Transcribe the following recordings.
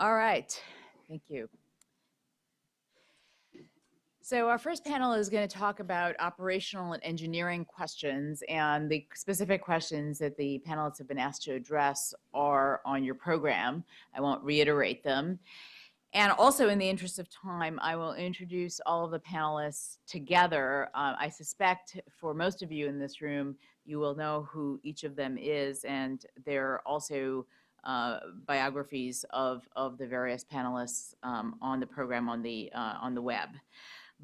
All right, thank you. So our first panel is going to talk about operational and engineering questions, and the specific questions that the panelists have been asked to address are on your program. I won't reiterate them. And also, in the interest of time, I will introduce all of the panelists together. I suspect for most of you in this room, you will know who each of them is, and they're also biographies of the various panelists on the program on the web.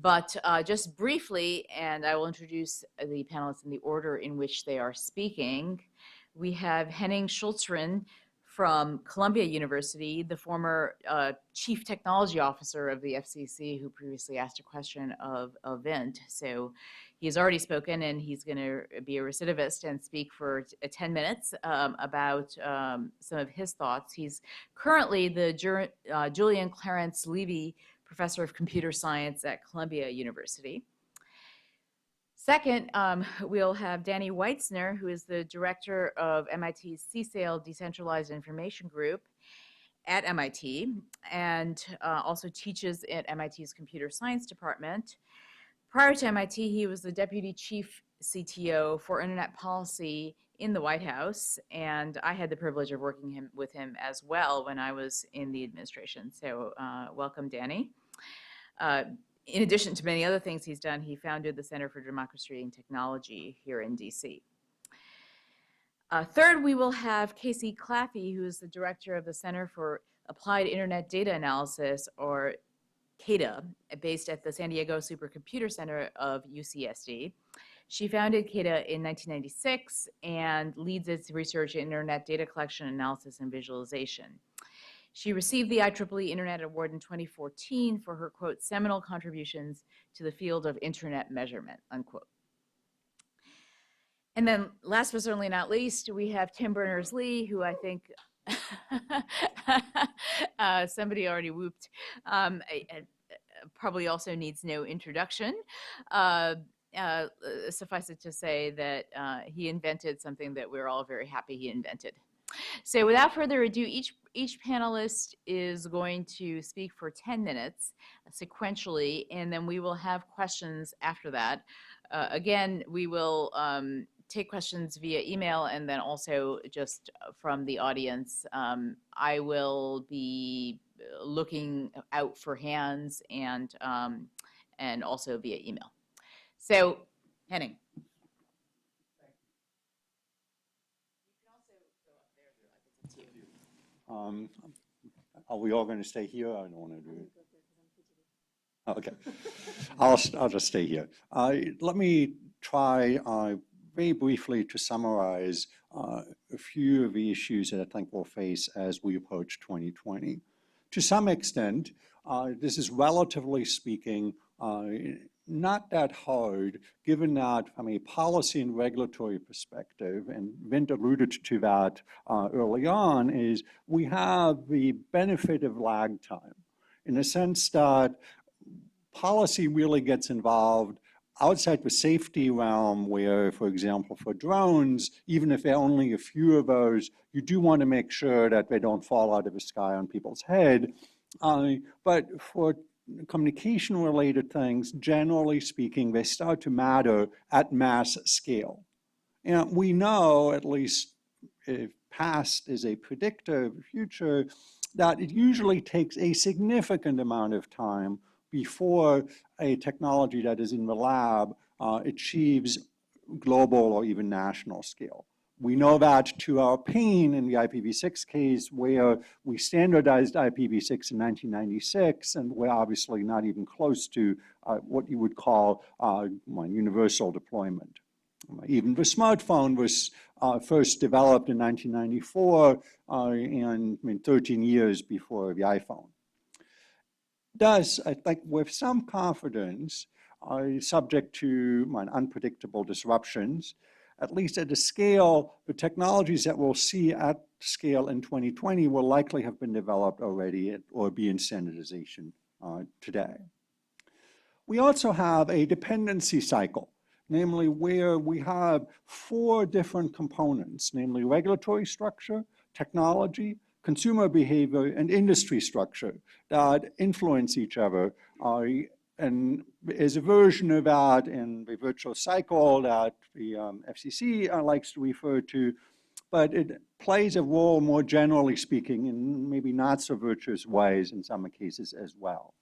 But just briefly, and I will introduce the panelists in the order in which they are speaking. We have Henning Schulzrinne from Columbia University, the former Chief Technology Officer of the FCC, who previously asked a question of Vint. So he's already spoken, and he's going to be a recidivist and speak for 10 minutes about some of his thoughts. He's currently the Julian, Clarence, Levi Professor of Computer Science at Columbia University. Second, we'll have Danny Weitzner, who is the director of MIT's CSAIL Decentralized Information Group at MIT, and also teaches at MIT's Computer Science Department. Prior to MIT, he was the Deputy Chief CTO for Internet Policy in the White House, and I had the privilege of working with him as well when I was in the administration. So welcome, Danny. In addition to many other things he's done, he founded the Center for Democracy and Technology here in DC. Third, we will have Casey Claffy, who is the director of the Center for Applied Internet Data Analysis, or CAIDA, based at the San Diego Supercomputer Center of UCSD. She founded CAIDA in 1996 and leads its research in internet data collection, analysis, and visualization. She received the IEEE Internet Award in 2014 for her, quote, seminal contributions to the field of internet measurement, unquote. And then last but certainly not least, we have Tim Berners-Lee, who I think somebody already whooped, probably also needs no introduction. Suffice it to say that he invented something that we're all very happy he invented. So without further ado, each panelist is going to speak for 10 minutes sequentially, and then we will have questions after that. Again, we will take questions via email and then also just from the audience. I will be looking out for hands and also via email. So, Henning. Are we all going to stay here? I don't want to do it. Okay, I'll just stay here. Let me try very briefly to summarize a few of the issues that I think we'll face as we approach 2020. To some extent, this is relatively speaking not that hard, given that from a policy and regulatory perspective, and Vint alluded to that early on, is we have the benefit of lag time, in the sense that policy really gets involved outside the safety realm where, for example, for drones, even if there are only a few of those, you do want to make sure that they don't fall out of the sky on people's head. But for communication-related things, generally speaking, they start to matter at mass scale. And we know, at least if past is a predictor of the future, that it usually takes a significant amount of time before a technology that is in the lab achieves global or even national scale. We know that to our pain in the IPv6 case, where we standardized IPv6 in 1996, and we're obviously not even close to what you would call universal deployment. Even the smartphone was first developed in 1994, and 13 years before the iPhone. Thus, I think with some confidence, subject to unpredictable disruptions, at least at a scale, the technologies that we'll see at scale in 2020 will likely have been developed already or be in standardization today. We also have a dependency cycle, namely where we have 4 different components, namely regulatory structure, technology, consumer behavior, and industry structure that influence each other. And there's a version of that in the virtuous cycle that the FCC likes to refer to, but it plays a role more generally speaking in maybe not so virtuous ways in some cases as well.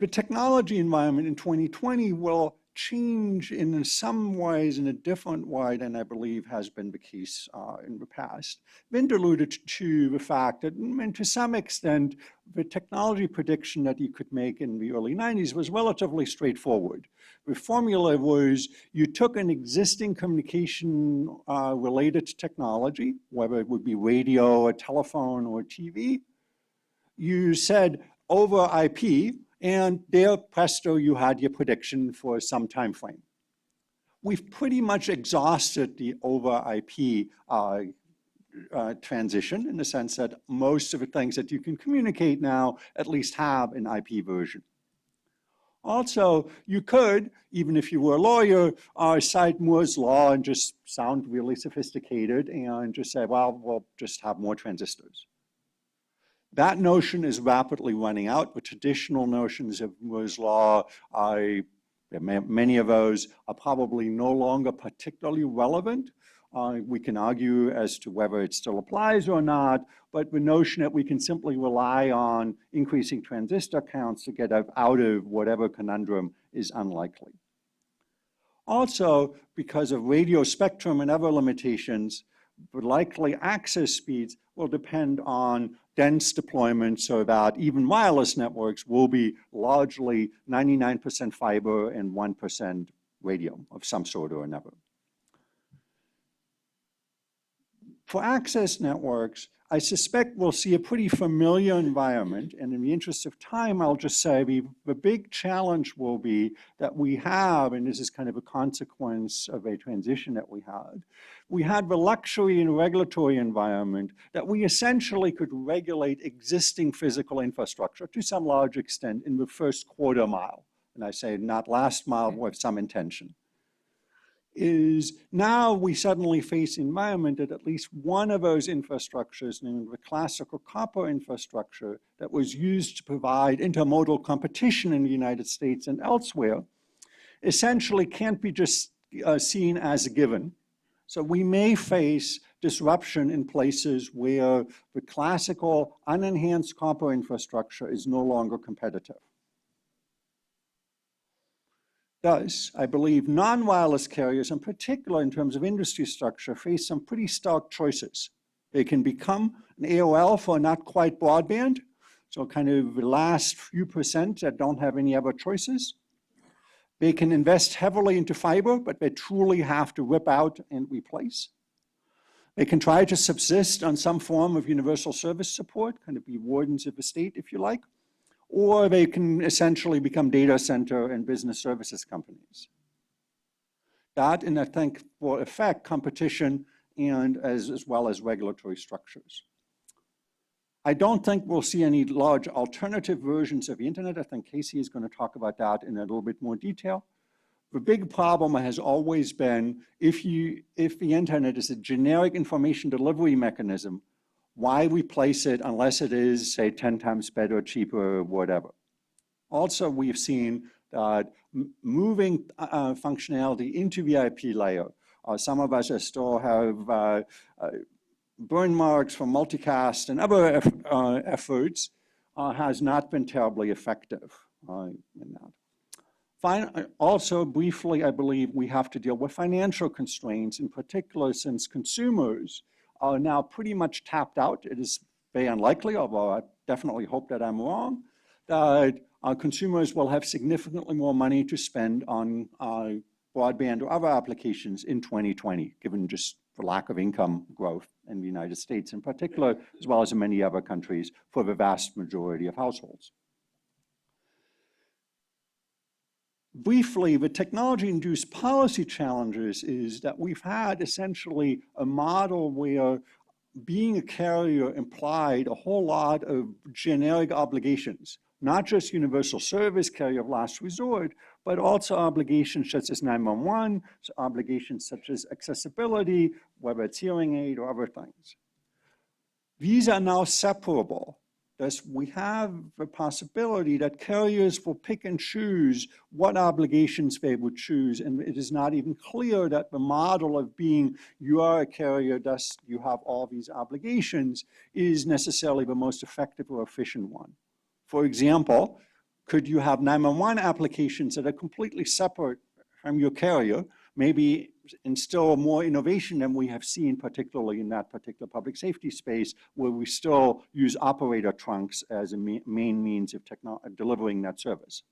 The technology environment in 2020 will change in some ways in a different way than I believe has been the case in the past. Vint alluded to the fact that, and to some extent, the technology prediction that you could make in the early 90s was relatively straightforward. The formula was you took an existing communication related technology, whether it would be radio or telephone or TV, you said over IP, and there, presto, you had your prediction for some time frame. We've pretty much exhausted the over IP transition in the sense that most of the things that you can communicate now at least have an IP version. Also, you could, even if you were a lawyer, cite Moore's law and just sound really sophisticated and just say, well, we'll just have more transistors. That notion is rapidly running out. The traditional notions of Moore's law, many of those are probably no longer particularly relevant. We can argue as to whether it still applies or not, but the notion that we can simply rely on increasing transistor counts to get out of whatever conundrum is unlikely. Also, because of radio spectrum and other limitations, the likely access speeds will depend on dense deployment so that even wireless networks will be largely 99% fiber and 1% radio of some sort or another. For access networks, I suspect we'll see a pretty familiar environment, and in the interest of time, I'll just say the big challenge will be that we have, and this is kind of a consequence of a transition that we had the luxury in a regulatory environment that we essentially could regulate existing physical infrastructure to some large extent in the first quarter mile, and I say not last mile with some intention. Is now we suddenly face an environment that at least one of those infrastructures, namely the classical copper infrastructure that was used to provide intermodal competition in the United States and elsewhere, essentially can't be just seen as a given. So we may face disruption in places where the classical unenhanced copper infrastructure is no longer competitive. Thus, I believe non-wireless carriers, in particular in terms of industry structure, face some pretty stark choices. They can become an AOL for not quite broadband, so kind of the last few percent that don't have any other choices. They can invest heavily into fiber, but they truly have to rip out and replace. They can try to subsist on some form of universal service support, kind of be wardens of the state, if you like. Or they can essentially become data center and business services companies. That, and I think, will affect competition and as well as regulatory structures. I don't think we'll see any large alternative versions of the internet. I think Casey is going to talk about that in a little bit more detail. The big problem has always been if the internet is a generic information delivery mechanism, why replace it unless it is, say, 10 times better, cheaper, whatever. Also, we've seen that moving functionality into the IP layer, some of us still have burn marks from multicast and other efforts, has not been terribly effective in that. Also, briefly, I believe we have to deal with financial constraints, in particular since consumers are now pretty much tapped out. It is very unlikely, although I definitely hope that I'm wrong, that consumers will have significantly more money to spend on broadband or other applications in 2020, given just the lack of income growth in the United States in particular, as well as in many other countries for the vast majority of households. Briefly, the technology-induced policy challenges is that we've had essentially a model where being a carrier implied a whole lot of generic obligations, not just universal service, carrier of last resort, but also obligations such as 911, so obligations such as accessibility, whether it's hearing aid or other things. These are now separable. Thus, we have the possibility that carriers will pick and choose what obligations they would choose, and it is not even clear that the model of being you are a carrier, thus you have all these obligations, is necessarily the most effective or efficient one. For example, could you have 911 applications that are completely separate from your carrier, maybe instill more innovation than we have seen, particularly in that particular public safety space, where we still use operator trunks as a main means of delivering that service.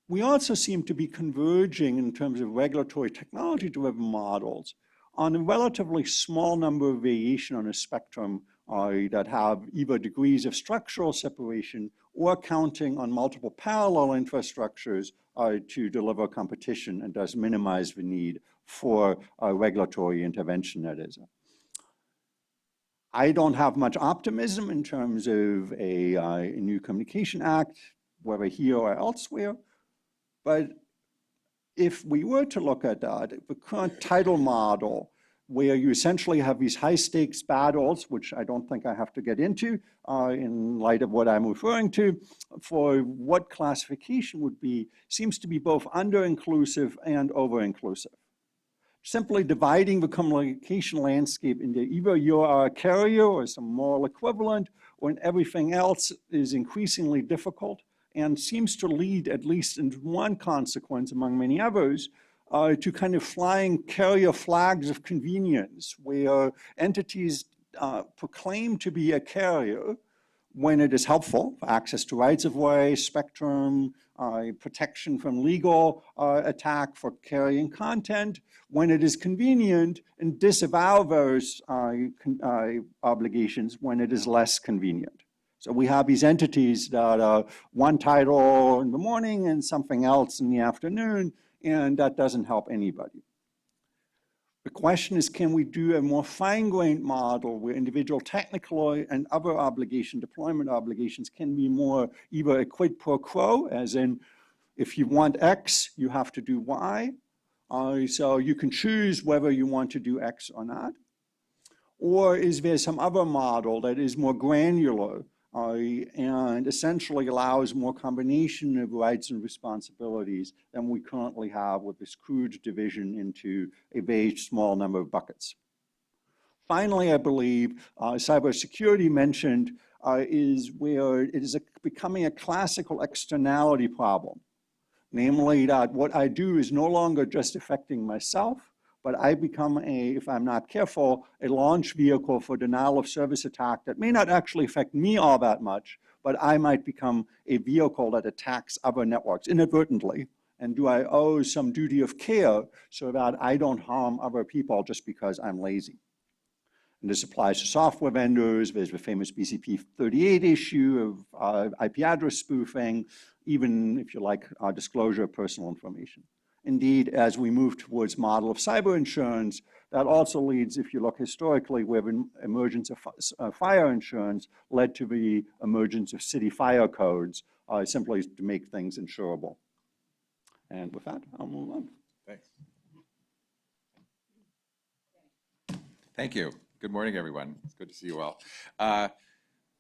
We also seem to be converging in terms of regulatory technology-driven models on a relatively small number of variation on a spectrum that have either degrees of structural separation or counting on multiple parallel infrastructures to deliver competition and thus minimize the need for regulatory intervention, that is. I don't have much optimism in terms of a new Communication Act, whether here or elsewhere, but if we were to look at that, the current title model, where you essentially have these high-stakes battles, which I don't think I have to get into in light of what I'm referring to, for what classification would be, seems to be both under-inclusive and over-inclusive. Simply dividing the communication landscape into either you are a carrier or some moral equivalent, or in everything else is increasingly difficult and seems to lead, at least in one consequence among many others, to kind of flying carrier flags of convenience, where entities proclaim to be a carrier when it is helpful, for access to rights of way, spectrum, protection from legal attack for carrying content, when it is convenient, and disavow those obligations when it is less convenient. So we have these entities that are one title in the morning and something else in the afternoon, and that doesn't help anybody. The question is, can we do a more fine-grained model where individual technical and other deployment obligations can be more either a quid pro quo, as in, if you want X, you have to do Y. So you can choose whether you want to do X or not. Or is there some other model that is more granular and essentially allows more combination of rights and responsibilities than we currently have with this crude division into a very small number of buckets. Finally, I believe cybersecurity mentioned is where it is becoming a classical externality problem. Namely, that what I do is no longer just affecting myself, but I become if I'm not careful, a launch vehicle for denial of service attack that may not actually affect me all that much, but I might become a vehicle that attacks other networks inadvertently. And do I owe some duty of care so that I don't harm other people just because I'm lazy? And this applies to software vendors. There's the famous BCP38 issue of IP address spoofing, even if you like disclosure of personal information. Indeed, as we move towards model of cyber insurance, that also leads, if you look historically, where the emergence of fire insurance led to the emergence of city fire codes, simply to make things insurable. And with that, I'll move on. Thanks. Thank you. Good morning, everyone. It's good to see you all.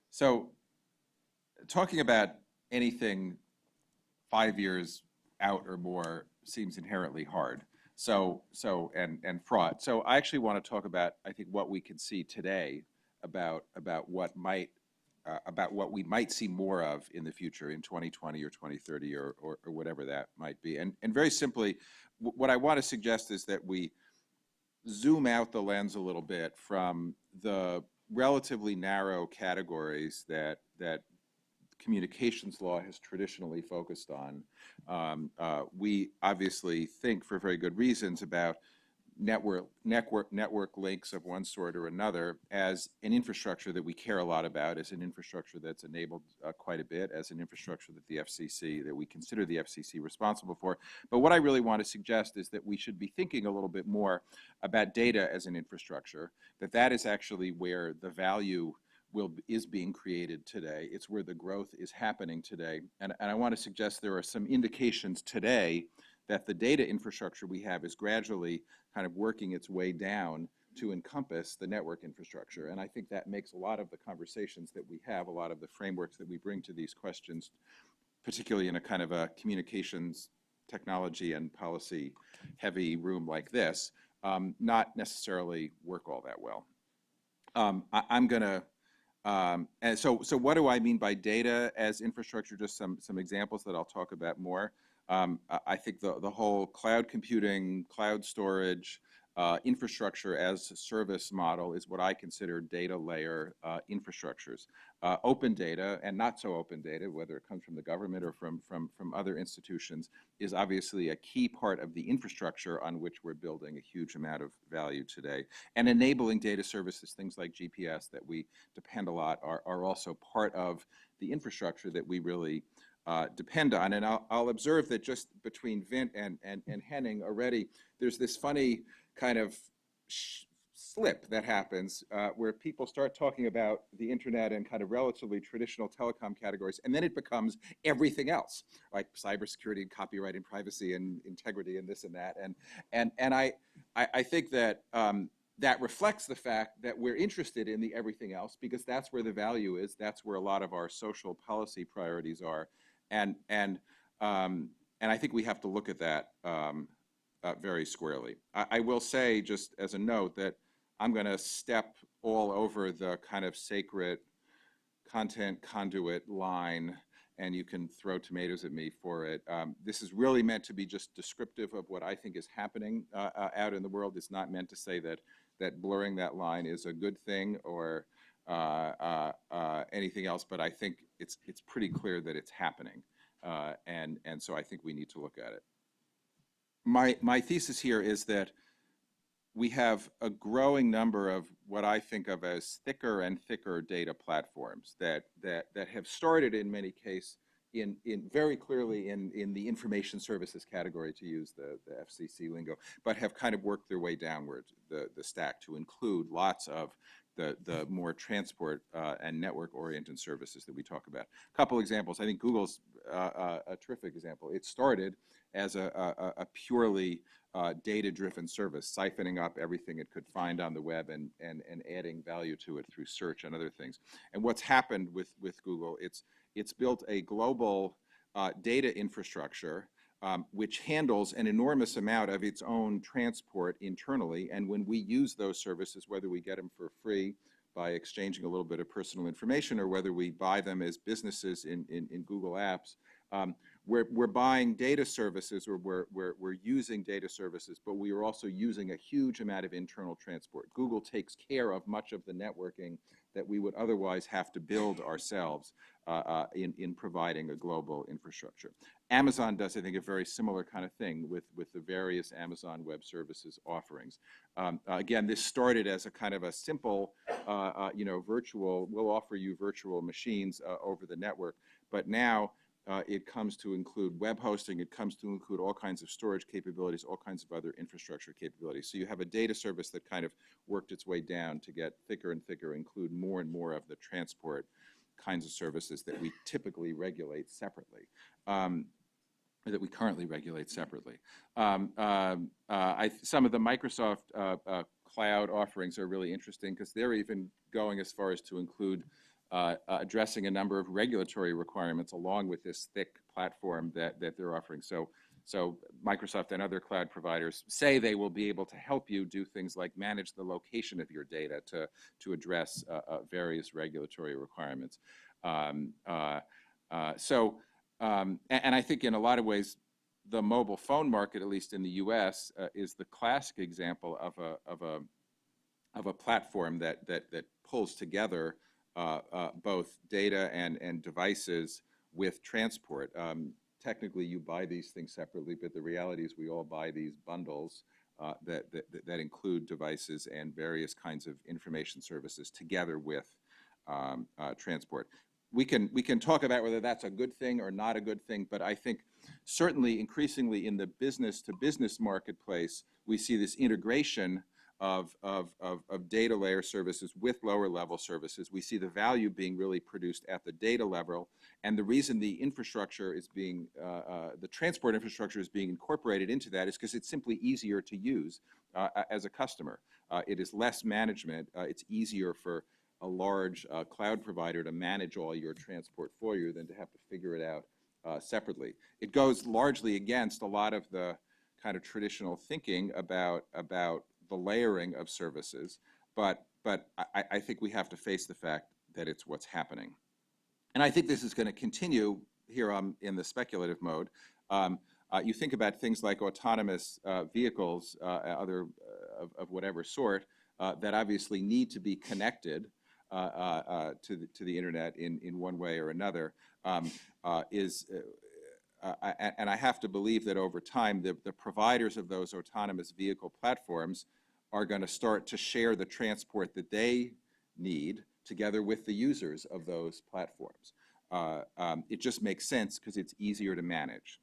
So talking about anything 5 years out or more seems inherently hard. And fraught. So I actually want to talk about, I think, what we can see today about what we might see more of in the future in 2020 or 2030 or whatever that might be. And very simply, what I want to suggest is that we zoom out the lens a little bit from the relatively narrow categories that communications law has traditionally focused on. We obviously think, for very good reasons, about network links of one sort or another as an infrastructure that we care a lot about, as an infrastructure that's enabled quite a bit, as an infrastructure that we consider the FCC responsible for. But what I really want to suggest is that we should be thinking a little bit more about data as an infrastructure, that is actually where the value is being created today. It's where the growth is happening today. And I want to suggest there are some indications today that the data infrastructure we have is gradually kind of working its way down to encompass the network infrastructure. And I think that makes a lot of the conversations that we have, a lot of the frameworks that we bring to these questions, particularly in a kind of a communications technology and policy heavy room like this, not necessarily work all that well. I'm going to, and so what do I mean by data as infrastructure? Just some examples that I'll talk about more. I think the whole cloud computing, cloud storage, infrastructure as a service model is what I consider data layer infrastructures. Open data and not so open data, whether it comes from the government or from other institutions, is obviously a key part of the infrastructure on which we're building a huge amount of value today. And enabling data services, things like GPS that we depend a lot, are also part of the infrastructure that we really depend on. And I'll observe that just between Vint and Henning already, there's this funny kind of slip that happens where people start talking about the internet in kind of relatively traditional telecom categories, and then it becomes everything else, like cybersecurity and copyright and privacy and integrity and this and that. And I think that that reflects the fact that we're interested in the everything else, because that's where the value is. That's where a lot of our social policy priorities are. And I think we have to look at that very squarely. I will say, just as a note, that I'm going to step all over the kind of sacred content conduit line, and you can throw tomatoes at me for it. This is really meant to be just descriptive of what I think is happening out in the world. It's not meant to say that blurring that line is a good thing or anything else, but I think it's pretty clear that it's happening. And so I think we need to look at it. My thesis here is that we have a growing number of what I think of as thicker and thicker data platforms that have started in many cases in very clearly in the information services category, to use the FCC lingo, but have kind of worked their way downward the stack to include lots of the more transport and network-oriented services that we talk about. A couple examples. I think Google's a terrific example. It started as a purely data-driven service, siphoning up everything it could find on the web and adding value to it through search and other things. And what's happened with Google, it's built a global data infrastructure which handles an enormous amount of its own transport internally. And when we use those services, whether we get them for free by exchanging a little bit of personal information or whether we buy them as businesses in Google Apps, we're buying data services, or we're using data services, but we are also using a huge amount of internal transport. Google takes care of much of the networking that we would otherwise have to build ourselves in providing a global infrastructure. Amazon does, I think, a very similar kind of thing with the various Amazon Web Services offerings. Again, this started as a kind of a simple, virtual, we'll offer you virtual machines over the network, but now it comes to include web hosting, it comes to include all kinds of storage capabilities, all kinds of other infrastructure capabilities. So you have a data service that kind of worked its way down to get thicker and thicker, include more and more of the transport kinds of services that we typically regulate separately, that we currently regulate separately. Some of the Microsoft cloud offerings are really interesting because they're even going as far as to include addressing a number of regulatory requirements along with this thick platform that they're offering. So Microsoft and other cloud providers say they will be able to help you do things like manage the location of your data to address various regulatory requirements. And I think in a lot of ways, the mobile phone market, at least in the U.S., is the classic example of a platform that pulls together both data and devices with transport. Technically, you buy these things separately, but the reality is we all buy these bundles that include devices and various kinds of information services together with transport. We can talk about whether that's a good thing or not a good thing, but I think certainly increasingly in the business-to-business marketplace, we see this integration of data layer services with lower level services. We see the value being really produced at the data level, and the reason the infrastructure is being, the transport infrastructure is being incorporated into that is because it's simply easier to use as a customer. It is less management. It's easier for a large cloud provider to manage all your transport for you than to have to figure it out separately. It goes largely against a lot of the kind of traditional thinking about the layering of services, but I think we have to face the fact that it's what's happening. And I think this is going to continue here in the speculative mode. You think about things like autonomous vehicles, other of whatever sort, that obviously need to be connected to the internet in one way or another. And I have to believe that over time, the providers of those autonomous vehicle platforms are going to start to share the transport that they need together with the users of those platforms. It just makes sense because it's easier to manage.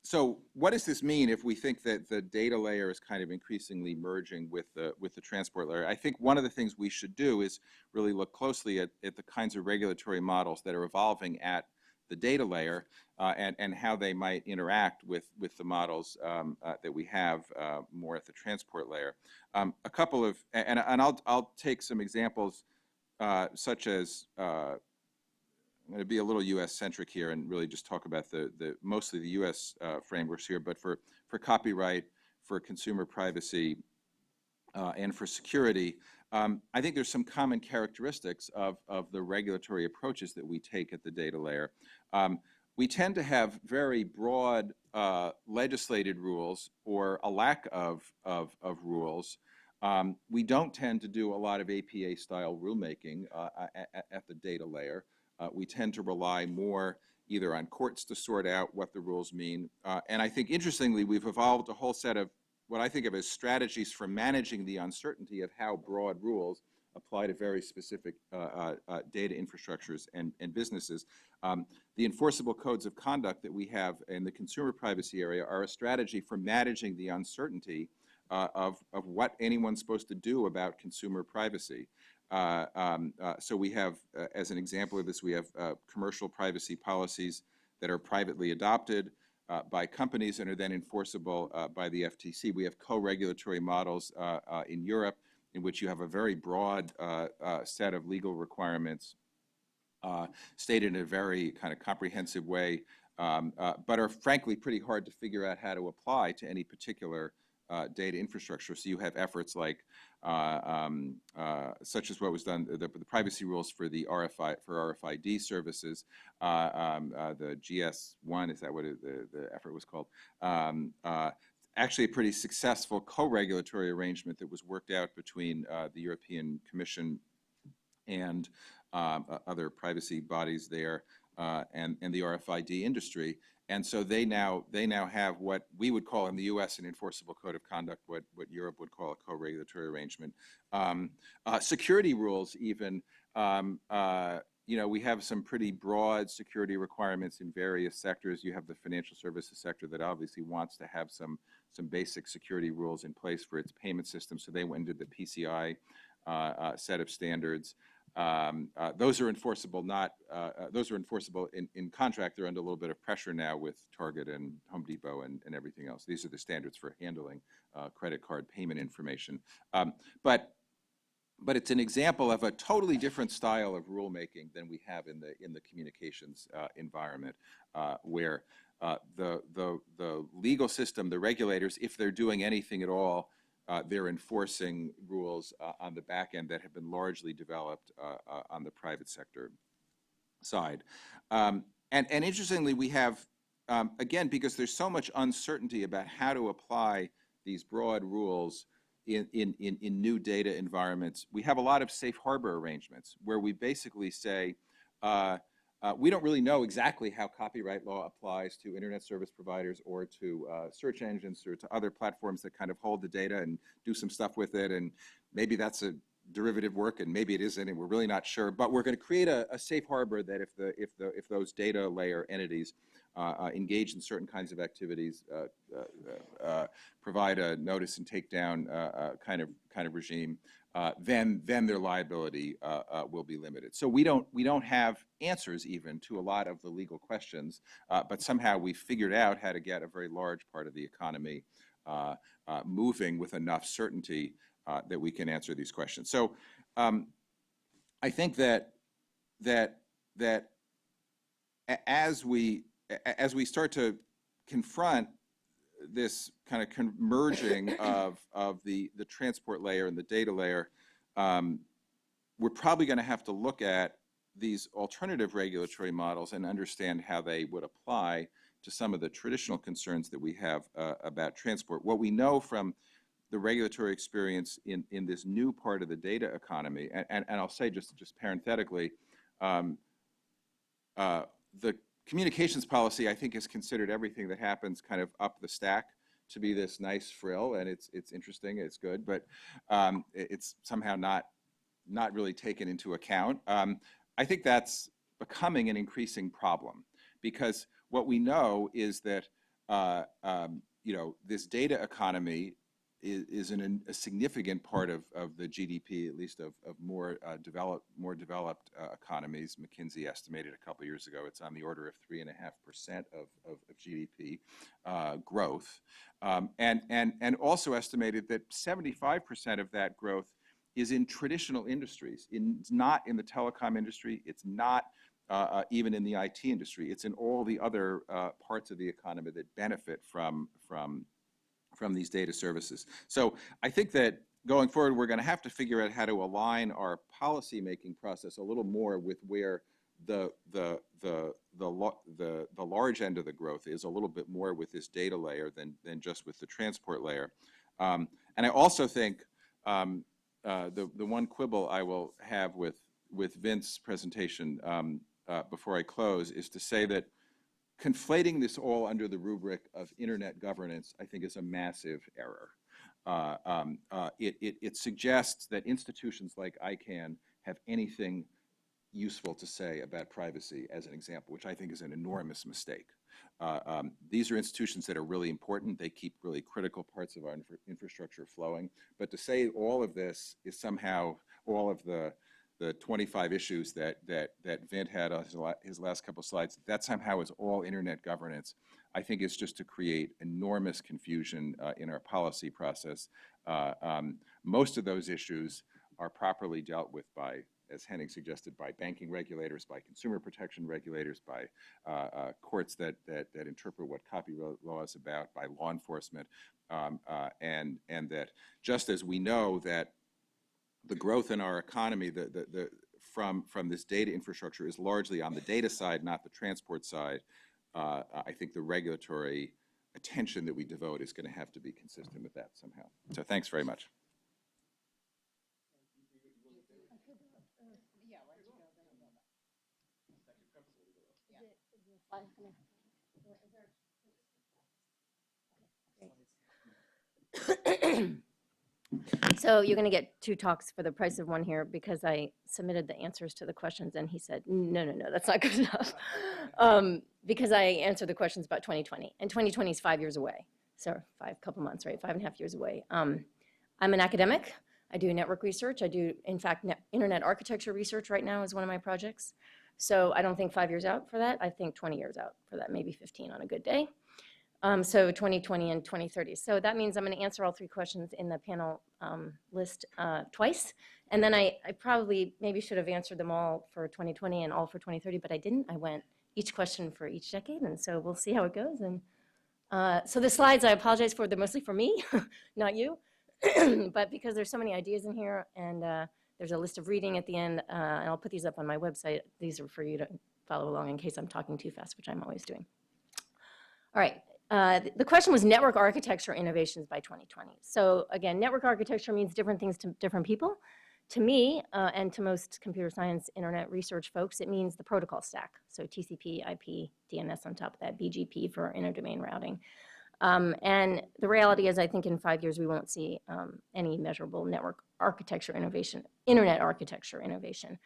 So what does this mean if we think that the data layer is kind of increasingly merging with the transport layer? I think one of the things we should do is really look closely at the kinds of regulatory models that are evolving at the data layer and how they might interact with the models that we have more at the transport layer. A couple of, and I'll take some examples such as, I'm going to be a little U.S. centric here and really just talk about mostly the U.S. frameworks here, but for copyright, for consumer privacy, and for security, I think there's some common characteristics of the regulatory approaches that we take at the data layer. We tend to have very broad legislated rules or a lack of rules. We don't tend to do a lot of APA-style rulemaking at the data layer. We tend to rely more either on courts to sort out what the rules mean. And I think, interestingly, we've evolved a whole set of what I think of as strategies for managing the uncertainty of how broad rules apply to very specific data infrastructures and businesses. The enforceable codes of conduct that we have in the consumer privacy area are a strategy for managing the uncertainty of what anyone's supposed to do about consumer privacy. So we have, as an example of this, we have commercial privacy policies that are privately adopted by companies and are then enforceable by the FTC. We have co-regulatory models in Europe in which you have a very broad set of legal requirements stated in a very kind of comprehensive way, but are frankly pretty hard to figure out how to apply to any particular data infrastructure. So you have efforts like, such as what was done, the privacy rules for the RFID services, the GS1, is that what the effort was called? Actually a pretty successful co-regulatory arrangement that was worked out between the European Commission and other privacy bodies there and the RFID industry. And so they now have what we would call in the U.S. an enforceable code of conduct, what Europe would call a co-regulatory arrangement. Security rules even, you know, we have some pretty broad security requirements in various sectors. You have the financial services sector that obviously wants to have some basic security rules in place for its payment system. So they went into the PCI set of standards. Those are enforceable those are enforceable in contract. They're under a little bit of pressure now with Target and Home Depot and everything else. These are the standards for handling credit card payment information. But it's an example of a totally different style of rulemaking than we have in the communications environment, where the legal system, the regulators, if they're doing anything at all, they're enforcing rules on the back end that have been largely developed on the private sector side. And interestingly, we have, again, because there's so much uncertainty about how to apply these broad rules in new data environments, we have a lot of safe harbor arrangements where we basically say, we don't really know exactly how copyright law applies to internet service providers or to search engines or to other platforms that kind of hold the data and do some stuff with it. And maybe that's a derivative work and maybe it isn't, and we're really not sure. But we're going to create a safe harbor that if those data layer entities engage in certain kinds of activities, provide a notice and take down kind of regime, then their liability will be limited. So we don't have answers even to a lot of the legal questions, but somehow we figured out how to get a very large part of the economy moving with enough certainty that we can answer these questions. So I think that as we start to confront this kind of converging of the transport layer and the data layer, we're probably going to have to look at these alternative regulatory models and understand how they would apply to some of the traditional concerns that we have about transport. What we know from the regulatory experience in this new part of the data economy, and I'll say just parenthetically, the communications policy, I think, is considered everything that happens kind of up the stack to be this nice frill, and it's interesting, it's good, but it's somehow not really taken into account. I think that's becoming an increasing problem, because what we know is that this data economy is a significant part of the GDP, at least of more developed economies. McKinsey estimated a couple of years ago it's on the order of 3.5% of GDP growth, and also estimated that 75% of that growth is in traditional industries. It's not in the telecom industry. It's not even in the IT industry. It's in all the other parts of the economy that benefit from these data services. So I think that going forward, we're going to have to figure out how to align our policy-making process a little more with where the large end of the growth is, a little bit more with this data layer than just with the transport layer. And I also think the one quibble I will have with Vince's presentation before I close is to say that conflating this all under the rubric of internet governance, I think, is a massive error. It suggests that institutions like ICANN have anything useful to say about privacy, as an example, which I think is an enormous mistake. These are institutions that are really important. They keep really critical parts of our infrastructure flowing. But to say all of this is somehow all of the 25 issues that Vint had on his last couple of slides, that somehow is all internet governance, I think is just to create enormous confusion in our policy process. Most of those issues are properly dealt with by, as Henning suggested, by banking regulators, by consumer protection regulators, by courts that interpret what copyright law is about, by law enforcement, and that just as we know that the growth in our economy from this data infrastructure is largely on the data side, not the transport side, I think the regulatory attention that we devote is going to have to be consistent with that somehow. So thanks very much. So you're going to get 2 talks for the price of 1 here, because I submitted the answers to the questions and he said, no, that's not good enough. Because I answered the questions about 2020, and 2020 is 5 years away. So couple months, right? 5.5 years away. I'm an academic. I do network research. I do, in fact, internet architecture research right now is one of my projects. So I don't think 5 years out for that. I think 20 years out for that, maybe 15 on a good day. So 2020 and 2030. So that means I'm going to answer all 3 questions in the panel list twice. And then I probably maybe should have answered them all for 2020 and all for 2030, but I didn't. I went each question for each decade, and so we'll see how it goes. And so the slides, I apologize for, they're mostly for me, not you. But because there's so many ideas in here, and there's a list of reading at the end, and I'll put these up on my website. These are for you to follow along in case I'm talking too fast, which I'm always doing. All right. The question was network architecture innovations by 2020. So again, network architecture means different things to different people. To me, and to most computer science internet research folks, it means the protocol stack. So TCP, IP, DNS on top of that, BGP for interdomain routing. And the reality is, I think in 5 years, we won't see any measurable network architecture innovation, internet architecture innovation.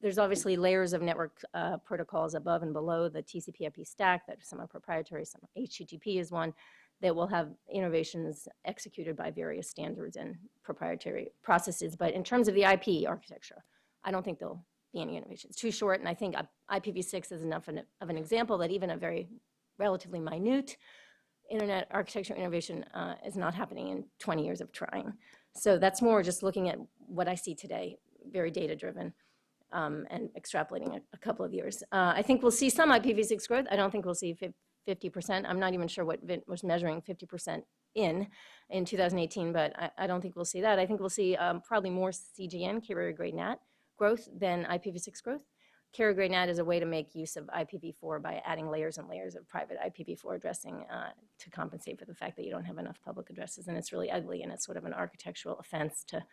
there's obviously layers of network protocols above and below the TCP/IP stack that some are proprietary, some HTTP is one, that will have innovations executed by various standards and proprietary processes. But in terms of the IP architecture, I don't think there'll be any innovation. It's too short, and I think IPv6 is enough of an example that even a very relatively minute internet architecture innovation is not happening in 20 years of trying. So that's more just looking at what I see today, very data-driven, and extrapolating a couple of years. I think we'll see some IPv6 growth. I don't think we'll see 50%. I'm not even sure what Vint was measuring 50% in 2018, but I don't think we'll see that. I think we'll see probably more CGN, carrier-grade NAT, growth than IPv6 growth. Carrier-grade NAT is a way to make use of IPv4 by adding layers and layers of private IPv4 addressing to compensate for the fact that you don't have enough public addresses, and it's really ugly, and it's sort of an architectural offense to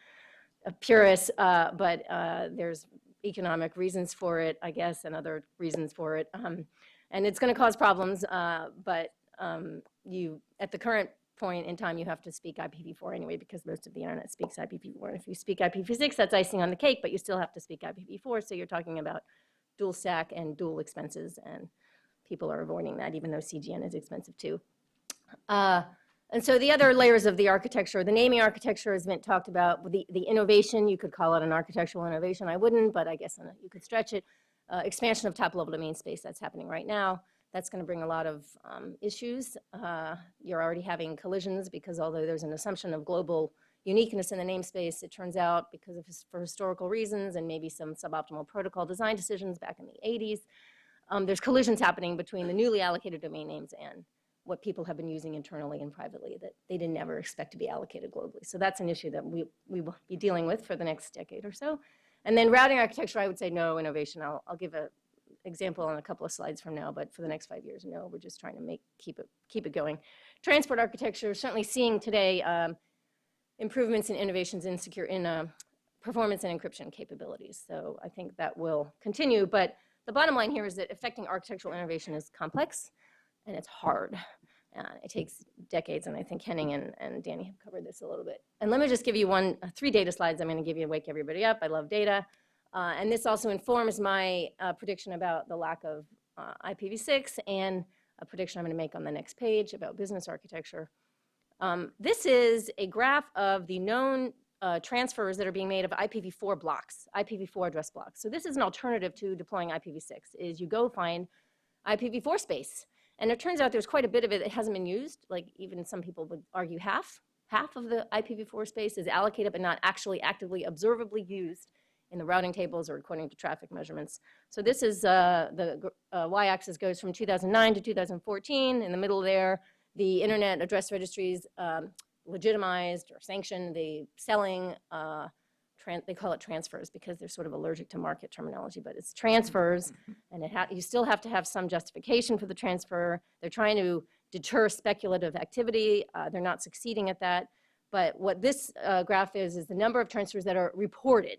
purists, but there's economic reasons for it, I guess, and other reasons for it. And it's going to cause problems, but at the current point in time, you have to speak IPv4 anyway, because most of the internet speaks IPv4. And if you speak IPv6, that's icing on the cake, but you still have to speak IPv4, so you're talking about dual stack and dual expenses, and people are avoiding that, even though CGN is expensive too. And so the other layers of the architecture, the naming architecture, as Vint talked about, the innovation, you could call it an architectural innovation. I wouldn't, but I guess you could stretch it. Expansion of top-level domain space, that's happening right now. That's going to bring a lot of issues. You're already having collisions because although there's an assumption of global uniqueness in the namespace, it turns out because of for historical reasons and maybe some suboptimal protocol design decisions back in the 80s, there's collisions happening between the newly allocated domain names and what people have been using internally and privately that they didn't ever expect to be allocated globally. So that's an issue that we will be dealing with for the next decade or so. And then routing architecture, I would say no innovation. I'll give an example on a couple of slides from now, but for the next 5 years, no, we're just trying to keep it going. Transport architecture, certainly seeing today improvements and innovations in performance and encryption capabilities. So I think that will continue, but the bottom line here is that affecting architectural innovation is complex and it's hard. It takes decades, and I think Henning and Danny have covered this a little bit. And let me just give you 3 data slides I'm going to give you to wake everybody up. I love data. And this also informs my prediction about the lack of IPv6 and a prediction I'm going to make on the next page about business architecture. This is a graph of the known transfers that are being made of IPv4 blocks, IPv4 address blocks. So this is an alternative to deploying IPv6, is you go find IPv4 space. And it turns out there's quite a bit of it that hasn't been used. Like even some people would argue half of the IPv4 space is allocated but not actually actively observably used in the routing tables or according to traffic measurements. So this is the y-axis goes from 2009 to 2014. In the middle there, the internet address registries legitimized or sanctioned the selling, they call it transfers because they're sort of allergic to market terminology, but it's transfers, and you still have to have some justification for the transfer. They're trying to deter speculative activity. They're not succeeding at that. But what this graph is the number of transfers that are reported.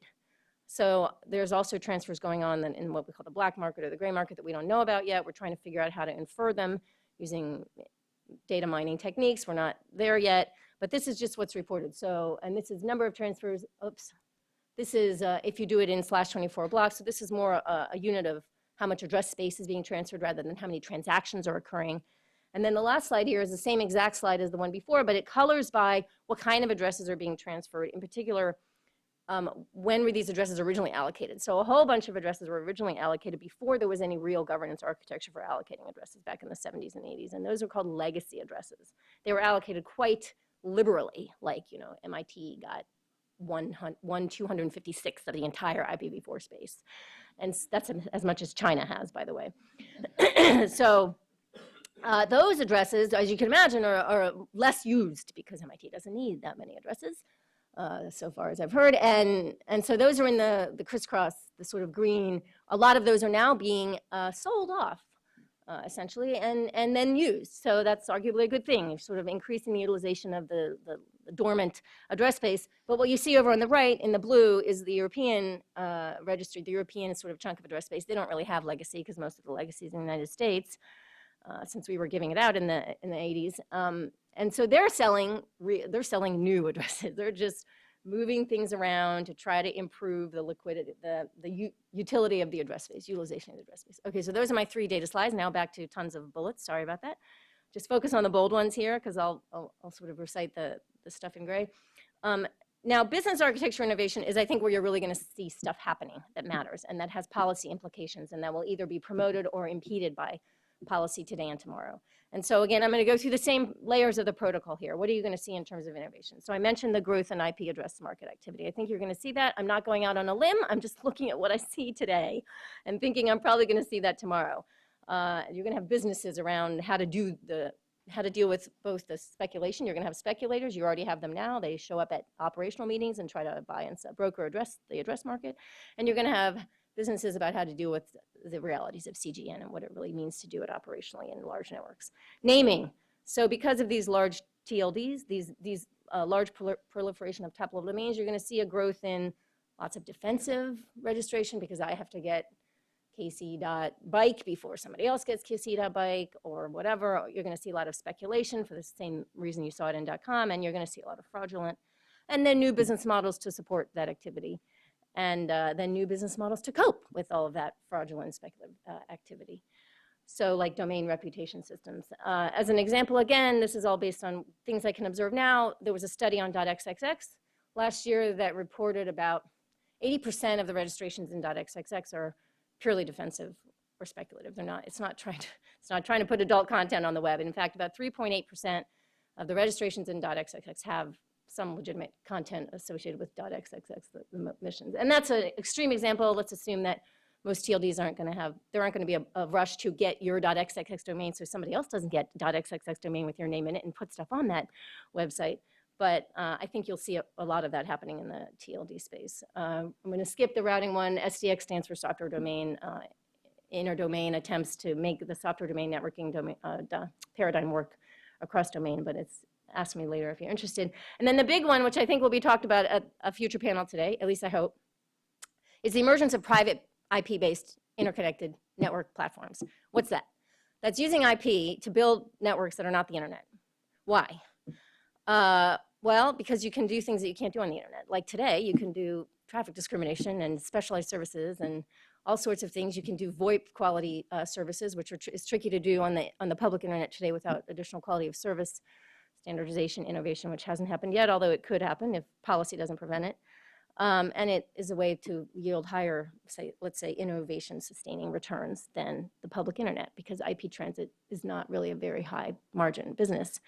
So there's also transfers going on in what we call the black market or the gray market that we don't know about yet. We're trying to figure out how to infer them using data mining techniques. We're not there yet, but this is just what's reported. So, and this is number of transfers. Oops. This is if you do it in /24 blocks. So this is more a unit of how much address space is being transferred rather than how many transactions are occurring. And then the last slide here is the same exact slide as the one before, but it colors by what kind of addresses are being transferred. In particular, when were these addresses originally allocated? So a whole bunch of addresses were originally allocated before there was any real governance architecture for allocating addresses back in the 70s and 80s, and those are called legacy addresses. They were allocated quite liberally, like, you know, MIT got 1/256 of the entire IPv4 space. And that's as much as China has, by the way. So those addresses, as you can imagine, are less used because MIT doesn't need that many addresses, so far as I've heard. And so those are in the crisscross, the sort of green. A lot of those are now being sold off, essentially, and then used. So that's arguably a good thing. You're sort of increasing the utilization of the dormant address space. But what you see over on the right in the blue is the European registry, the European sort of chunk of address space. They don't really have legacy because most of the legacy is in the United States, since we were giving it out in the 80s. And so they're selling new addresses. They're just moving things around to try to improve the liquidity, the utility of the address space, utilization of the address space. Okay, so those are my 3 data slides. Now back to tons of bullets. Sorry about that. Just focus on the bold ones here because I'll sort of recite the stuff in gray. Now, business architecture innovation is, I think, where you're really going to see stuff happening that matters and that has policy implications and that will either be promoted or impeded by policy today and tomorrow. And so again, I'm going to go through the same layers of the protocol here. What are you going to see in terms of innovation? So I mentioned the growth in IP address market activity. I think you're going to see that. I'm not going out on a limb. I'm just looking at what I see today and thinking I'm probably going to see that tomorrow. You're going to have businesses around how to deal with both the speculation. You're going to have speculators. You already have them now. They show up at operational meetings and try to buy and sell, broker the address market. And you're going to have businesses about how to deal with the realities of CGN and what it really means to do it operationally in large networks. Naming. So because of these large TLDs, these large proliferation of top-level domains, you're going to see a growth in lots of defensive registration because I have to get kc.bike before somebody else gets kc.bike or whatever. You're going to see a lot of speculation for the same reason you saw it in .com, and you're going to see a lot of fraudulent. And then new business models to support that activity. And then new business models to cope with all of that fraudulent speculative activity. So like domain reputation systems. As an example, again, this is all based on things I can observe now. There was a study on .xxx last year that reported about 80% of the registrations in .xxx are purely defensive or speculative. It's not trying to put adult content on the web. And in fact, about 3.8% of the registrations in .xxx have some legitimate content associated with .xxx, the missions. And that's an extreme example. Let's assume that most TLDs there aren't going to be a rush to get your .xxx domain so somebody else doesn't get .xxx domain with your name in it and put stuff on that website. But I think you'll see a lot of that happening in the TLD space. I'm going to skip the routing one. SDX stands for software domain. Inter-domain attempts to make the software domain networking paradigm work across domain, but ask me later if you're interested. And then the big one, which I think will be talked about at a future panel today, at least I hope, is the emergence of private IP-based interconnected network platforms. What's that? That's using IP to build networks that are not the internet. Why? Well, because you can do things that you can't do on the internet. Like today, you can do traffic discrimination and specialized services and all sorts of things. You can do VoIP quality services, which is tricky to do on the public internet today without additional quality of service, standardization, innovation, which hasn't happened yet, although it could happen if policy doesn't prevent it. And it is a way to yield higher, let's say, innovation-sustaining returns than the public internet, because IP transit is not really a very high margin business.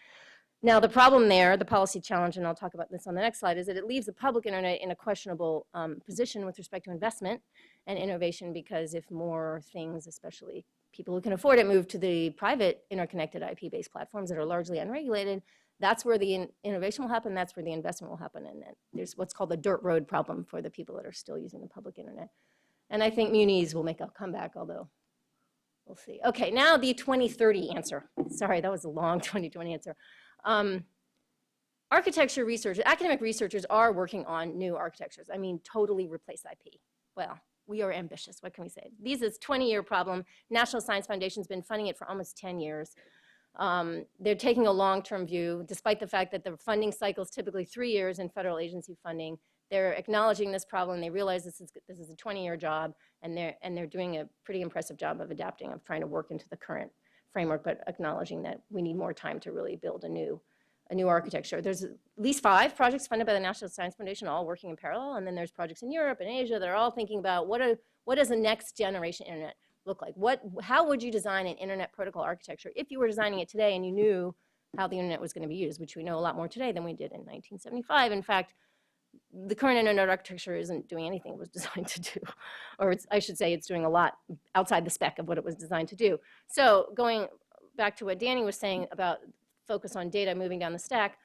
Now, the problem there, the policy challenge, and I'll talk about this on the next slide, is that it leaves the public internet in a questionable position with respect to investment and innovation, because if more things, especially people who can afford it, move to the private interconnected IP-based platforms that are largely unregulated, that's where the innovation will happen, that's where the investment will happen, and then there's what's called the dirt road problem for the people that are still using the public internet. And I think munis will make a comeback, although we'll see. Okay, now the 2030 answer. Sorry, that was a long 2020 answer. Architecture researchers, academic researchers are working on new architectures. I mean, totally replace IP. Well, we are ambitious, what can we say? This is a 20-year problem. National Science Foundation's been funding it for almost 10 years. They're taking a long-term view, despite the fact that the funding cycle is typically 3 years in federal agency funding. They're acknowledging this problem. They realize this is a 20-year job, and they're doing a pretty impressive job of adapting, of trying to work into the current framework, but acknowledging that we need more time to really build a new architecture. There's at least 5 projects funded by the National Science Foundation, all working in parallel, and then there's projects in Europe and Asia that are all thinking about what does the next generation internet look like? How would you design an internet protocol architecture if you were designing it today and you knew how the internet was going to be used, which we know a lot more today than we did in 1975. In fact, the current internet architecture isn't doing anything it was designed to do, or I should say it's doing a lot outside the spec of what it was designed to do. So going back to what Danny was saying about focus on data moving down the stack,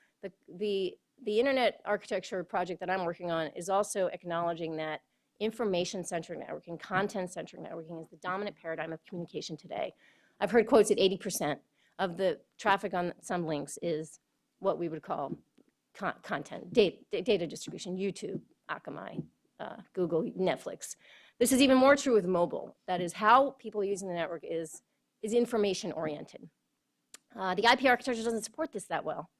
the internet architecture project that I'm working on is also acknowledging that information-centric networking, content-centric networking is the dominant paradigm of communication today. I've heard quotes at 80% of the traffic on some links is what we would call content, data distribution, YouTube, Akamai, Google, Netflix. This is even more true with mobile. That is how people using the network is information-oriented. The IP architecture doesn't support this that well.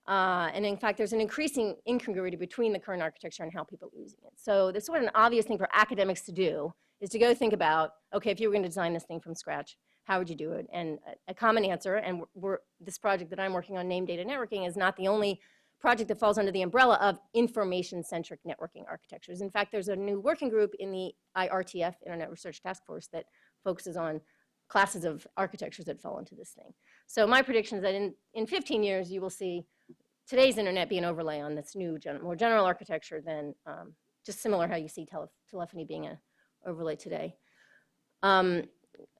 And in fact, there's an increasing incongruity between the current architecture and how people are using it. So this is what an obvious thing for academics to do is to go think about, okay, if you were going to design this thing from scratch, how would you do it? And a common answer, and this project that I'm working on, named Data Networking, is not the only project that falls under the umbrella of information-centric networking architectures. In fact, there's a new working group in the IRTF, Internet Research Task Force, that focuses on classes of architectures that fall into this thing. So my prediction is that in 15 years, you will see today's internet be an overlay on this new, more general architecture than just similar how you see telephony being an overlay today. I'm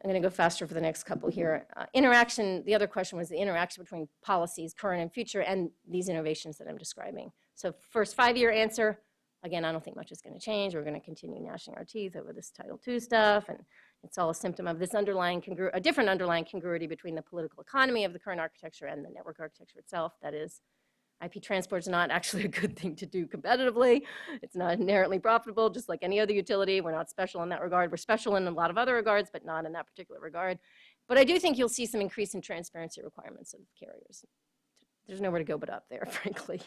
going to go faster for the next couple here. Interaction, the other question was the interaction between policies, current and future, and these innovations that I'm describing. So first 5-year answer, again, I don't think much is going to change. We're going to continue gnashing our teeth over this Title II stuff, and it's all a symptom of this underlying a different underlying congruity between the political economy of the current architecture and the network architecture itself. That is, IP transport is not actually a good thing to do competitively. It's not inherently profitable, just like any other utility. We're not special in that regard. We're special in a lot of other regards, but not in that particular regard. But I do think you'll see some increase in transparency requirements of carriers. There's nowhere to go but up there, frankly.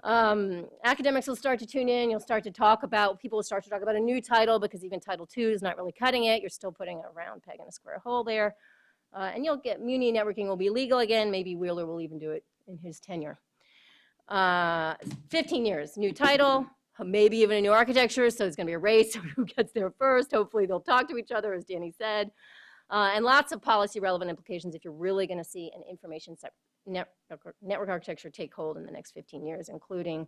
Academics will start to tune in. You'll start to talk about, people will start to talk about a new title because even Title II is not really cutting it. You're still putting a round peg in a square hole there. And you'll get, muni networking will be legal again. Maybe Wheeler will even do it in his tenure. 15 years, new title, maybe even a new architecture, so it's going to be a race who gets there first. Hopefully they'll talk to each other, as Danny said. And lots of policy relevant implications if you're really going to see an information network architecture take hold in the next 15 years, including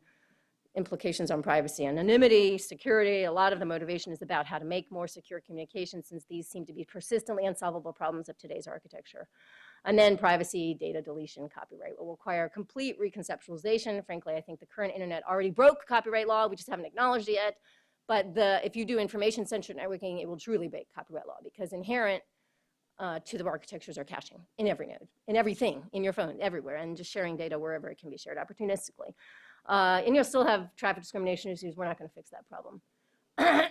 implications on privacy, anonymity, security. A lot of the motivation is about how to make more secure communication, since these seem to be persistently unsolvable problems of today's architecture. And then privacy, data deletion, copyright will require complete reconceptualization. Frankly, I think the current internet already broke copyright law. We just haven't acknowledged it yet. But if you do information-centered networking, it will truly break copyright law, because inherent to the architectures are caching in every node, in everything, in your phone, everywhere, and just sharing data wherever it can be shared opportunistically. And you'll still have traffic discrimination issues. We're not going to fix that problem.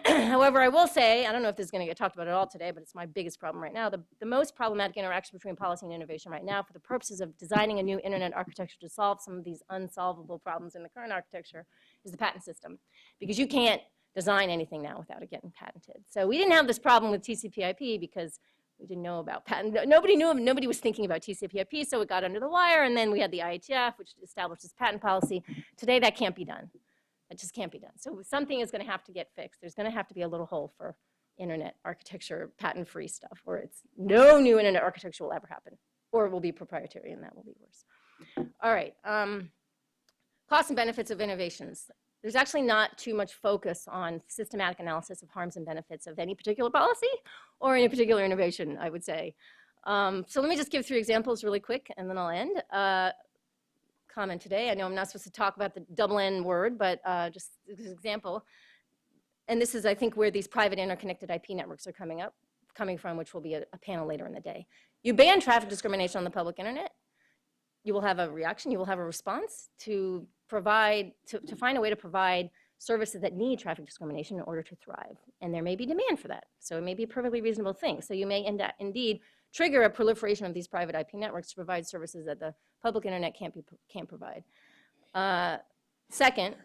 However, I will say, I don't know if this is going to get talked about at all today, but it's my biggest problem right now. The most problematic interaction between policy and innovation right now, for the purposes of designing a new internet architecture to solve some of these unsolvable problems in the current architecture, is the patent system. Because you can't design anything now without it getting patented. So we didn't have this problem with TCP/IP because we didn't know about patent. Nobody knew, nobody was thinking about TCP/IP, so it got under the wire, and then we had the IETF, which established this patent policy. Today, that can't be done. It just can't be done. So something is going to have to get fixed. There's going to have to be a little hole for internet architecture, patent-free stuff, where it's no new internet architecture will ever happen, or it will be proprietary, and that will be worse. All right, costs and benefits of innovations. There's actually not too much focus on systematic analysis of harms and benefits of any particular policy or any particular innovation, I would say. So let me just give 3 examples really quick, and then I'll end. Comment today. I know I'm not supposed to talk about the double N word, but just as an example. And this is, I think, where these private interconnected IP networks are coming from, which will be a panel later in the day. You ban traffic discrimination on the public internet, you will have a reaction, you will have a response to provide, to find a way to provide services that need traffic discrimination in order to thrive. And there may be demand for that. So it may be a perfectly reasonable thing. So you may indeed trigger a proliferation of these private IP networks to provide services that the public internet can't provide. Second,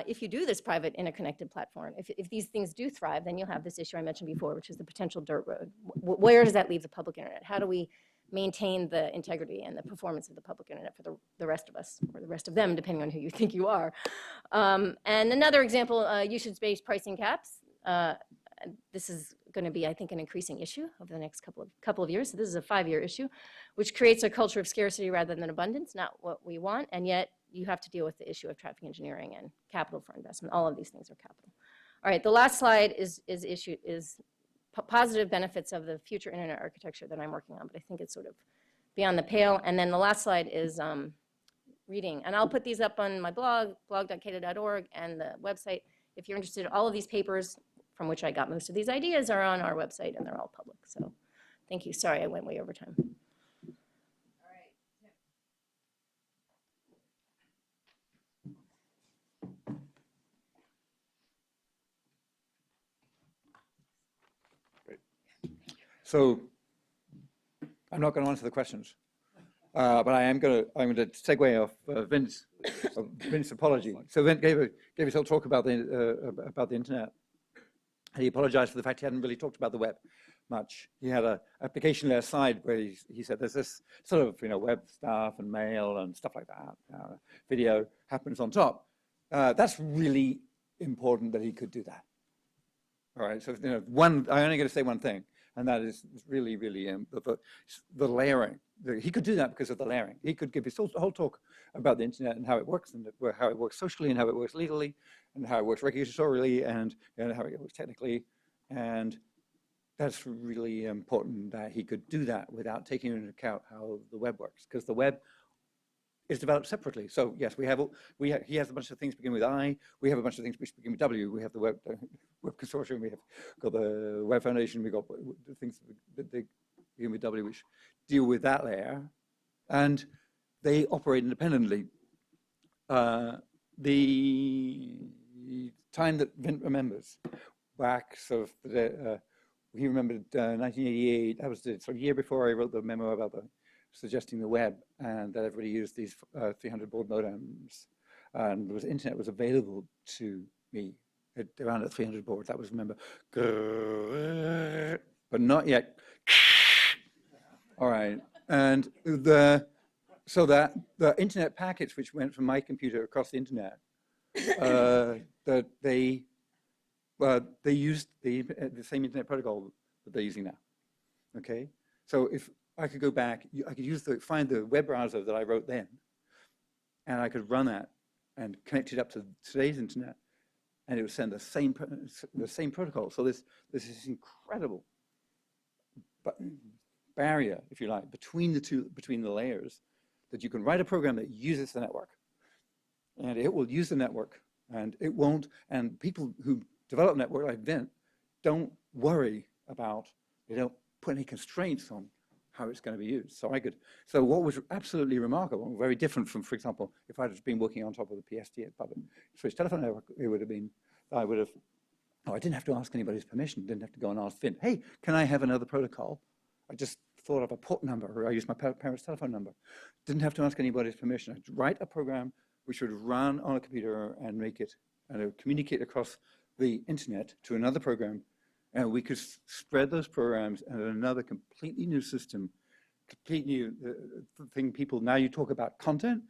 if you do this private interconnected platform, if these things do thrive, then you'll have this issue I mentioned before, which is the potential dirt road. Where does that leave the public internet? How do we maintain the integrity and the performance of the public internet for the rest of us, or the rest of them, depending on who you think you are? And another example, usage-based pricing caps. This is going to be, I think, an increasing issue over the next couple of years. So this is a 5-year issue, which creates a culture of scarcity rather than abundance, not what we want. And yet you have to deal with the issue of traffic engineering and capital for investment. All of these things are capital. All right, the last slide is positive benefits of the future internet architecture that I'm working on, but I think it's sort of beyond the pale. And then the last slide is reading. And I'll put these up on my blog, blog.caida.org, and the website. If you're interested, all of these papers from which I got most of these ideas are on our website, and they're all public. So thank you. Sorry, I went way over time. All right, Tim. So I'm not going to answer the questions. But I'm going to segue off Vince's apology. So Vince gave his whole talk about the internet. And he apologized for the fact he hadn't really talked about the web much. He had an application layer side where he said there's this sort of web stuff and mail and stuff like that. Video happens on top. That's really important that he could do that. All right, so I'm only going to say one thing, and that is really, really the layering. He could do that because of the layering. He could give his whole talk about the internet and how it works, and how it works socially, and how it works legally, and how it works regulatorily, and how it works technically. And that's really important that he could do that without taking into account how the web works, because the web is developed separately. So yes, he has a bunch of things begin with I. We have a bunch of things which begin with W. We have the web consortium. We have got the Web Foundation. We got the things that they begin with W, which deal with that layer, and they operate independently. The time that Vint remembers back, sort of, he remembered 1988. That was the sort of year before I wrote the memo about suggesting the web, and that everybody used these 300 baud modems, and the internet was available to me around at 300 baud. That was, remember, but not yet. All right, and so that the internet packets which went from my computer across the internet, that they used the same internet protocol that they're using now. Okay, so if I could go back, I could find the web browser that I wrote then, and I could run that and connect it up to today's internet, and it would send the same protocol. So this is incredible barrier, if you like, between the layers, that you can write a program that uses the network, and it will use the network, and it won't. And people who develop network like Vint don't worry about, they don't put any constraints on how it's going to be used. So what was absolutely remarkable, very different from, for example, if I'd been working on top of the PST at public switch telephone network, it would have been, I didn't have to ask anybody's permission, didn't have to go and ask Vint, hey, can I have another protocol? I just thought of a port number, or I used my parents' telephone number. Didn't have to ask anybody's permission. I'd write a program which would run on a computer and make it, and it would communicate across the internet to another program, and we could spread those programs in another completely new system, completely new thing. People, now you talk about content.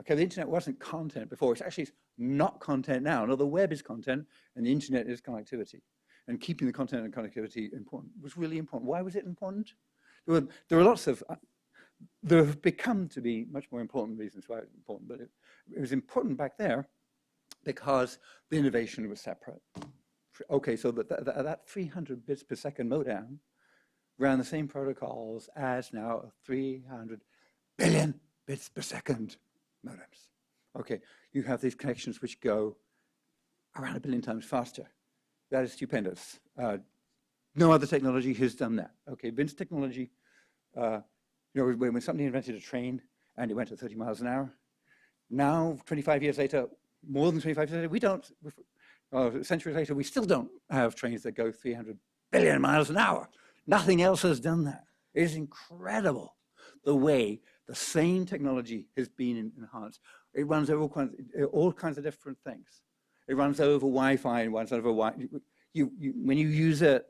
Okay, the internet wasn't content before. It's actually not content now. No, the web is content, and the internet is connectivity. And keeping the content and connectivity important was really important. Why was it important? There were lots of, there have become to be much more important reasons why it's important, but it was important back there because the innovation was separate. Okay, so that 300 bits per second modem ran the same protocols as now 300 billion bits per second modems. Okay, you have these connections which go around 1 billion times faster. That is stupendous. No other technology has done that. Okay, Vint's technology, when somebody invented a train and it went at 30 miles an hour, now 25 years later, more than 25 years later, we don't, centuries later, we still don't have trains that go 300 billion miles an hour. Nothing else has done that. It is incredible the way the same technology has been enhanced. It runs over all kinds of different things. It runs over Wi-Fi and runs over Wi-Fi. When you use it,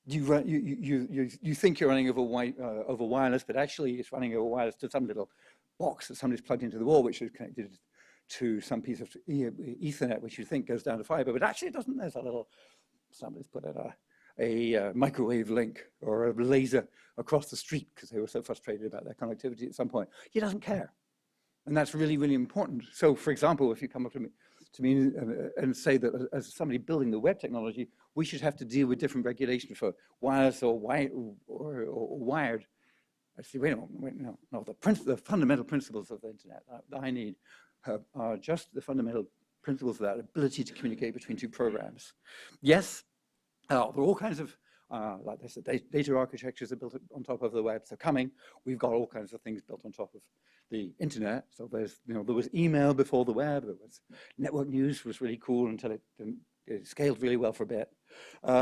you think you're running over wireless, but actually it's running over wireless to some little box that somebody's plugged into the wall, which is connected to some piece of Ethernet, which you think goes down to fiber, but actually it doesn't. There's a little, somebody's put in a microwave link or a laser across the street because they were so frustrated about their connectivity at some point. He doesn't care. And that's really, really important. So for example, if you come up to me and say that as somebody building the web technology, we should have to deal with different regulations for wireless or wired. I say, wait a moment, no, the fundamental principles of the internet that I need are just the fundamental principles of that ability to communicate between two programs. Yes, there are all kinds of, like this, data architectures are built on top of the web. So we've got all kinds of things built on top of the internet. So there's, there was email before the web. There was network news was really cool until it scaled really well for a bit. There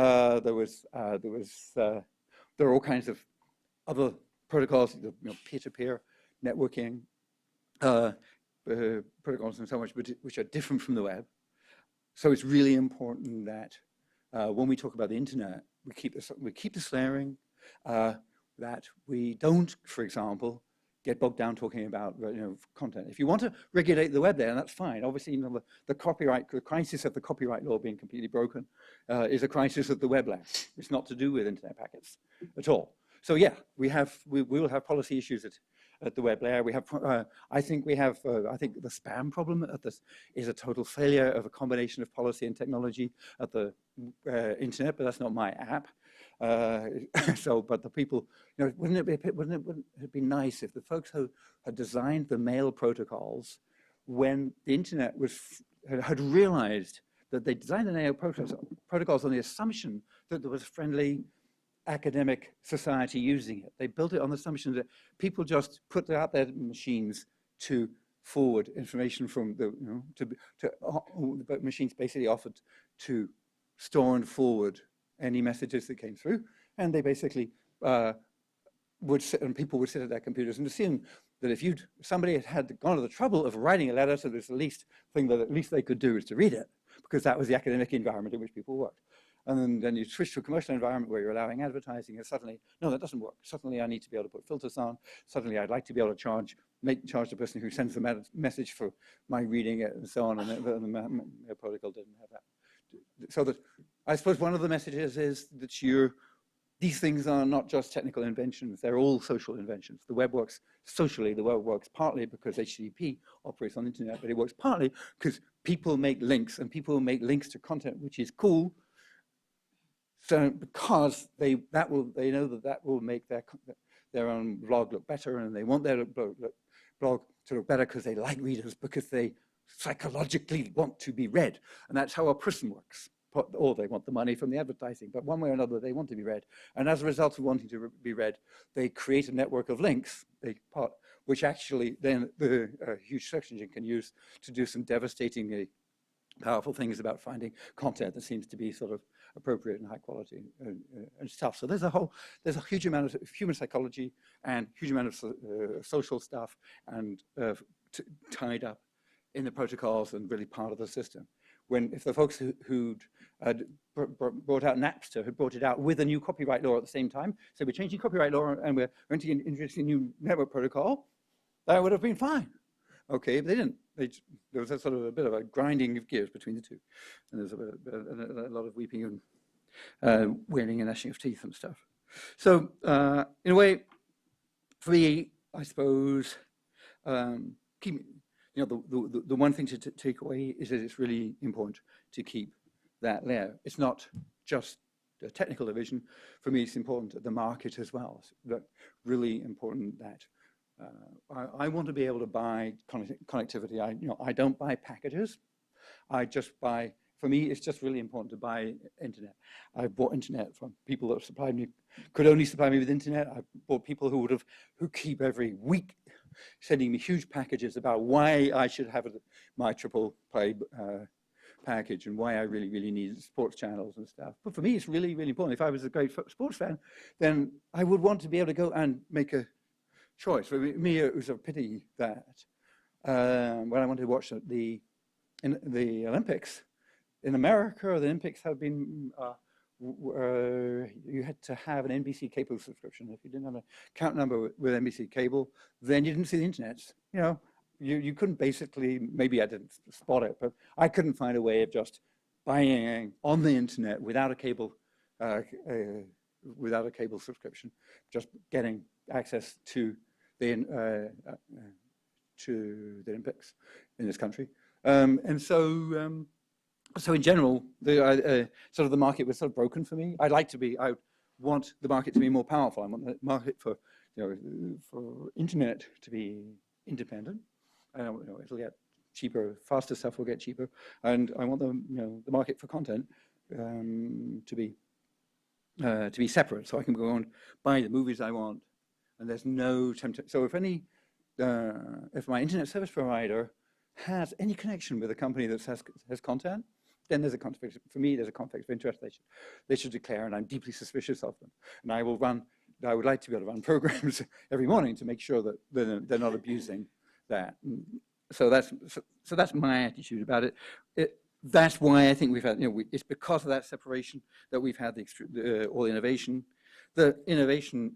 are all kinds of other protocols, peer-to-peer networking protocols and so much, which are different from the web. So it's really important that when we talk about the internet, we keep this layering, that we don't, for example, get bogged down talking about content. If you want to regulate the web there, that's fine. Obviously, the crisis of the copyright law being completely broken is a crisis of the web layer. It's not to do with internet packets at all. So yeah, we will have policy issues at the web layer. We have, I think the spam problem at this is a total failure of a combination of policy and technology at the internet, but that's not my app. But the people, wouldn't it be nice if the folks who had designed the mail protocols, when the internet had realized that they designed the mail protocols on the assumption that there was friendly academic society using it. They built it on the assumption that people just put out their machines to forward information from but machines basically offered to store and forward any messages that came through, and they basically people would sit at their computers and assume that if somebody had gone to the trouble of writing a letter, so there's the least thing that at least they could do is to read it, because that was the academic environment in which people worked. And then you switch to a commercial environment where you're allowing advertising, and suddenly, no, that doesn't work. Suddenly I need to be able to put filters on. Suddenly I'd like to be able to charge the person who sends the message for my reading it and so on, and the protocol didn't have that. So that, I suppose one of the messages is that these things are not just technical inventions, they're all social inventions. The web works socially, the web works partly because HTTP operates on the internet, but it works partly because people make links, and people make links to content, which is cool. So because they know that will make their own blog look better, and they want their blog to look better because they like readers, because they psychologically want to be read. And that's how a person works. Or they want the money from the advertising, but one way or another, they want to be read. And as a result of wanting to be read, they create a network of links, which actually then the huge search engine can use to do some devastatingly powerful things about finding content that seems to be sort of appropriate and high quality and stuff. So there's a huge amount of human psychology and huge amount of social stuff and tied up in the protocols and really part of the system. If the folks who'd brought out Napster had brought it out with a new copyright law at the same time, so we're changing copyright law and we're introducing a new network protocol, that would have been fine. Okay, but they didn't. There was a sort of a bit of a grinding of gears between the two, and there's a lot of weeping and wailing and gnashing of teeth and stuff. So in a way, for me, I suppose, the one thing to take away is that it's really important to keep that layer. It's not just a technical division. For me, it's important at the market as well. It's really important that I want to be able to buy connectivity. I don't buy packages. I just buy. For me, it's just really important to buy internet. I've bought internet from people that supplied me, could only supply me with internet. I've bought people who keep every week sending me huge packages about why I should have my triple play package and why I really, really need sports channels and stuff. But for me, it's really, really important. If I was a great sports fan, then I would want to be able to go and make a choice. For me, it was a pity that when I wanted to watch the Olympics in America, the Olympics have been you had to have an NBC cable subscription. If you didn't have an account number with NBC cable, then you didn't see the internet. You couldn't basically. Maybe I didn't spot it, but I couldn't find a way of just buying on the internet without a cable subscription, just getting access to the Olympics in this country, So in general, sort of the market was sort of broken for me. I want the market to be more powerful. I want the market for internet to be independent. It'll get cheaper. Faster stuff will get cheaper, and I want the market for content to be separate, so I can go and buy the movies I want, and there's no temptation. So if my internet service provider has any connection with a company that has content, then there's a conflict. For me, there's a conflict of interest they should declare, and I'm deeply suspicious of them. And I will run I would like to be able to run programs every morning to make sure that they're not abusing that. So that's my attitude about it. That's why I think we've had, it's because of that separation that we've had all the innovation. The innovation,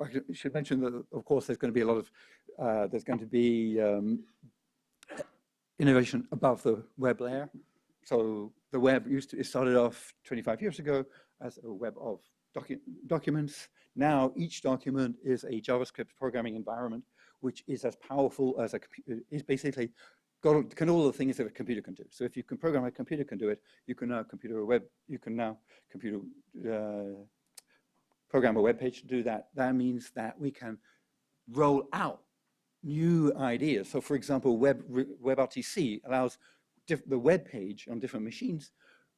I should mention that, of course, there's going to be a lot of, there's going to be innovation above the web layer. So the web it started off 25 years ago as a web of documents. Now each document is a JavaScript programming environment, which is as powerful as a computer, is basically can all the things that a computer can do. So if you can program a computer can do it, you can now program a web page to do that. That means that we can roll out new ideas. So for example, WebRTC allows the web page on different machines,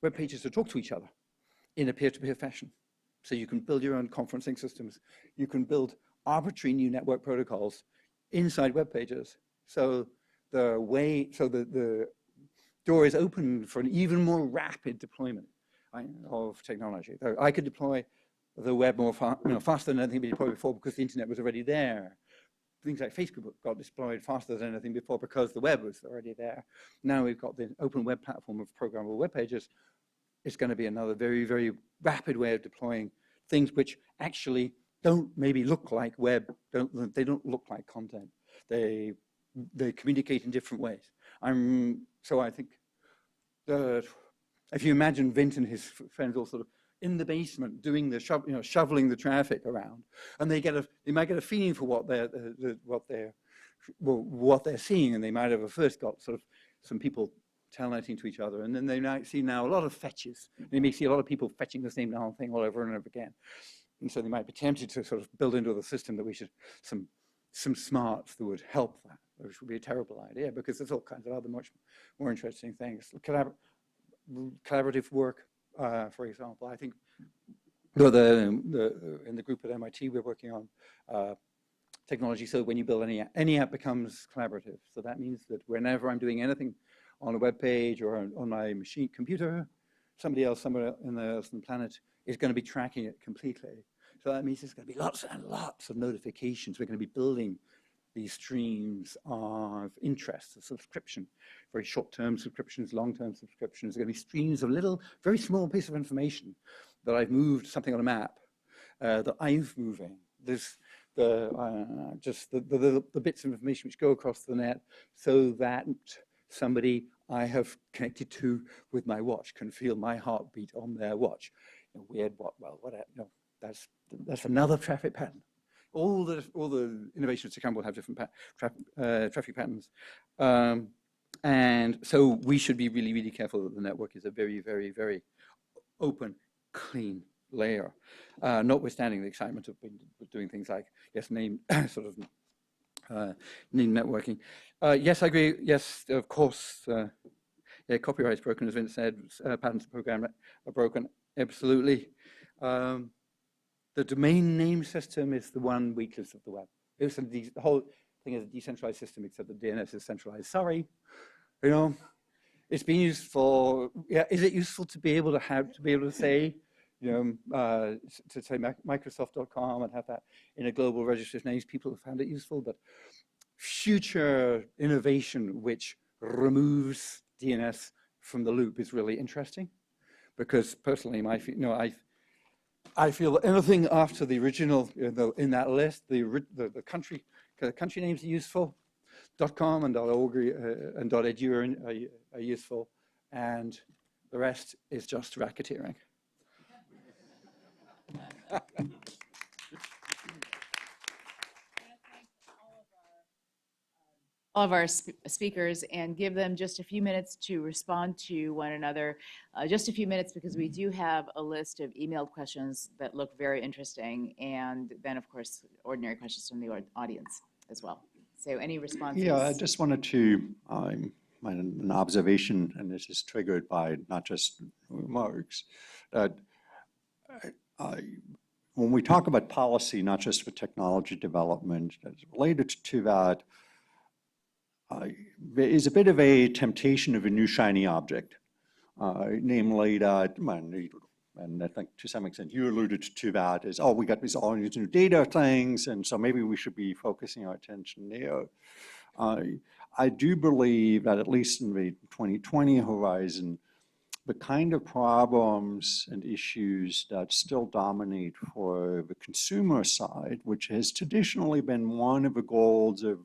web pages to talk to each other in a peer-to-peer fashion. So you can build your own conferencing systems. You can build arbitrary new network protocols inside web pages. So the door is open for an even more rapid deployment of technology. So I could deploy the web more faster than anything deployed before because the internet was already there. Things like Facebook got deployed faster than anything before because the web was already there. Now we've got the open web platform of programmable web pages. It's going to be another very, very rapid way of deploying things which actually don't maybe look like web. They don't look like content. They communicate in different ways. So I think that if you imagine Vint and his friends all sort of in the basement doing the shoveling the traffic around, and they might get a feeling for what they're seeing, and they might have first got sort of some people telnetting to each other, and then they might see now a lot of fetches. They may see a lot of people fetching the same thing all over and over again, and so they might be tempted to sort of build into the system that we should some smarts that would help that, which would be a terrible idea because there's all kinds of other much more interesting things. Collaborative work. For example, I think in the group at MIT, we're working on technology so when you build any app becomes collaborative. So that means that whenever I'm doing anything on a web page or on my computer, somebody else somewhere else on the planet is going to be tracking it completely. So that means there's going to be lots and lots of notifications. We're going to be building these streams of interest, a subscription, very short-term subscriptions, long-term subscriptions. There's going to be streams of little, very small piece of information that I've moved something on a map that I'm moving. There's just the bits of information which go across the net so that somebody I have connected to with my watch can feel my heartbeat on their watch. Weird, whatever. That's another traffic pattern. All the innovations to come will have different traffic patterns. And so we should be really, really careful that the network is a very, very, very open, clean layer, notwithstanding the excitement of doing things like, name networking. Yes, I agree. Yes, of course, copyright's broken, as Vince said, patents of program are broken, absolutely. The domain name system is the one weakness of the web. The whole thing is a decentralized system, except that DNS is centralized. Sorry, it's been used for. Is it useful to be able to say, to say Microsoft.com and have that in a global registry of names? People have found it useful, but future innovation which removes DNS from the loop is really interesting, because personally, I feel that anything after the original in that list, the country names are useful. .com and .org and .edu are useful, and the rest is just racketeering. All of our speakers and give them just a few minutes to respond to one another. Just a few minutes, because we do have a list of emailed questions that look very interesting, and then of course ordinary questions from the audience as well. So any responses? Yeah, I just wanted to an observation, and this is triggered by not just remarks, that when we talk about policy, not just for technology development, that's related to that, there is a bit of a temptation of a new shiny object, namely that and I think to some extent you alluded to that, is, oh, we got all these new data things, and so maybe we should be focusing our attention there. I do believe that at least in the 2020 horizon, the kind of problems and issues that still dominate for the consumer side, which has traditionally been one of the goals of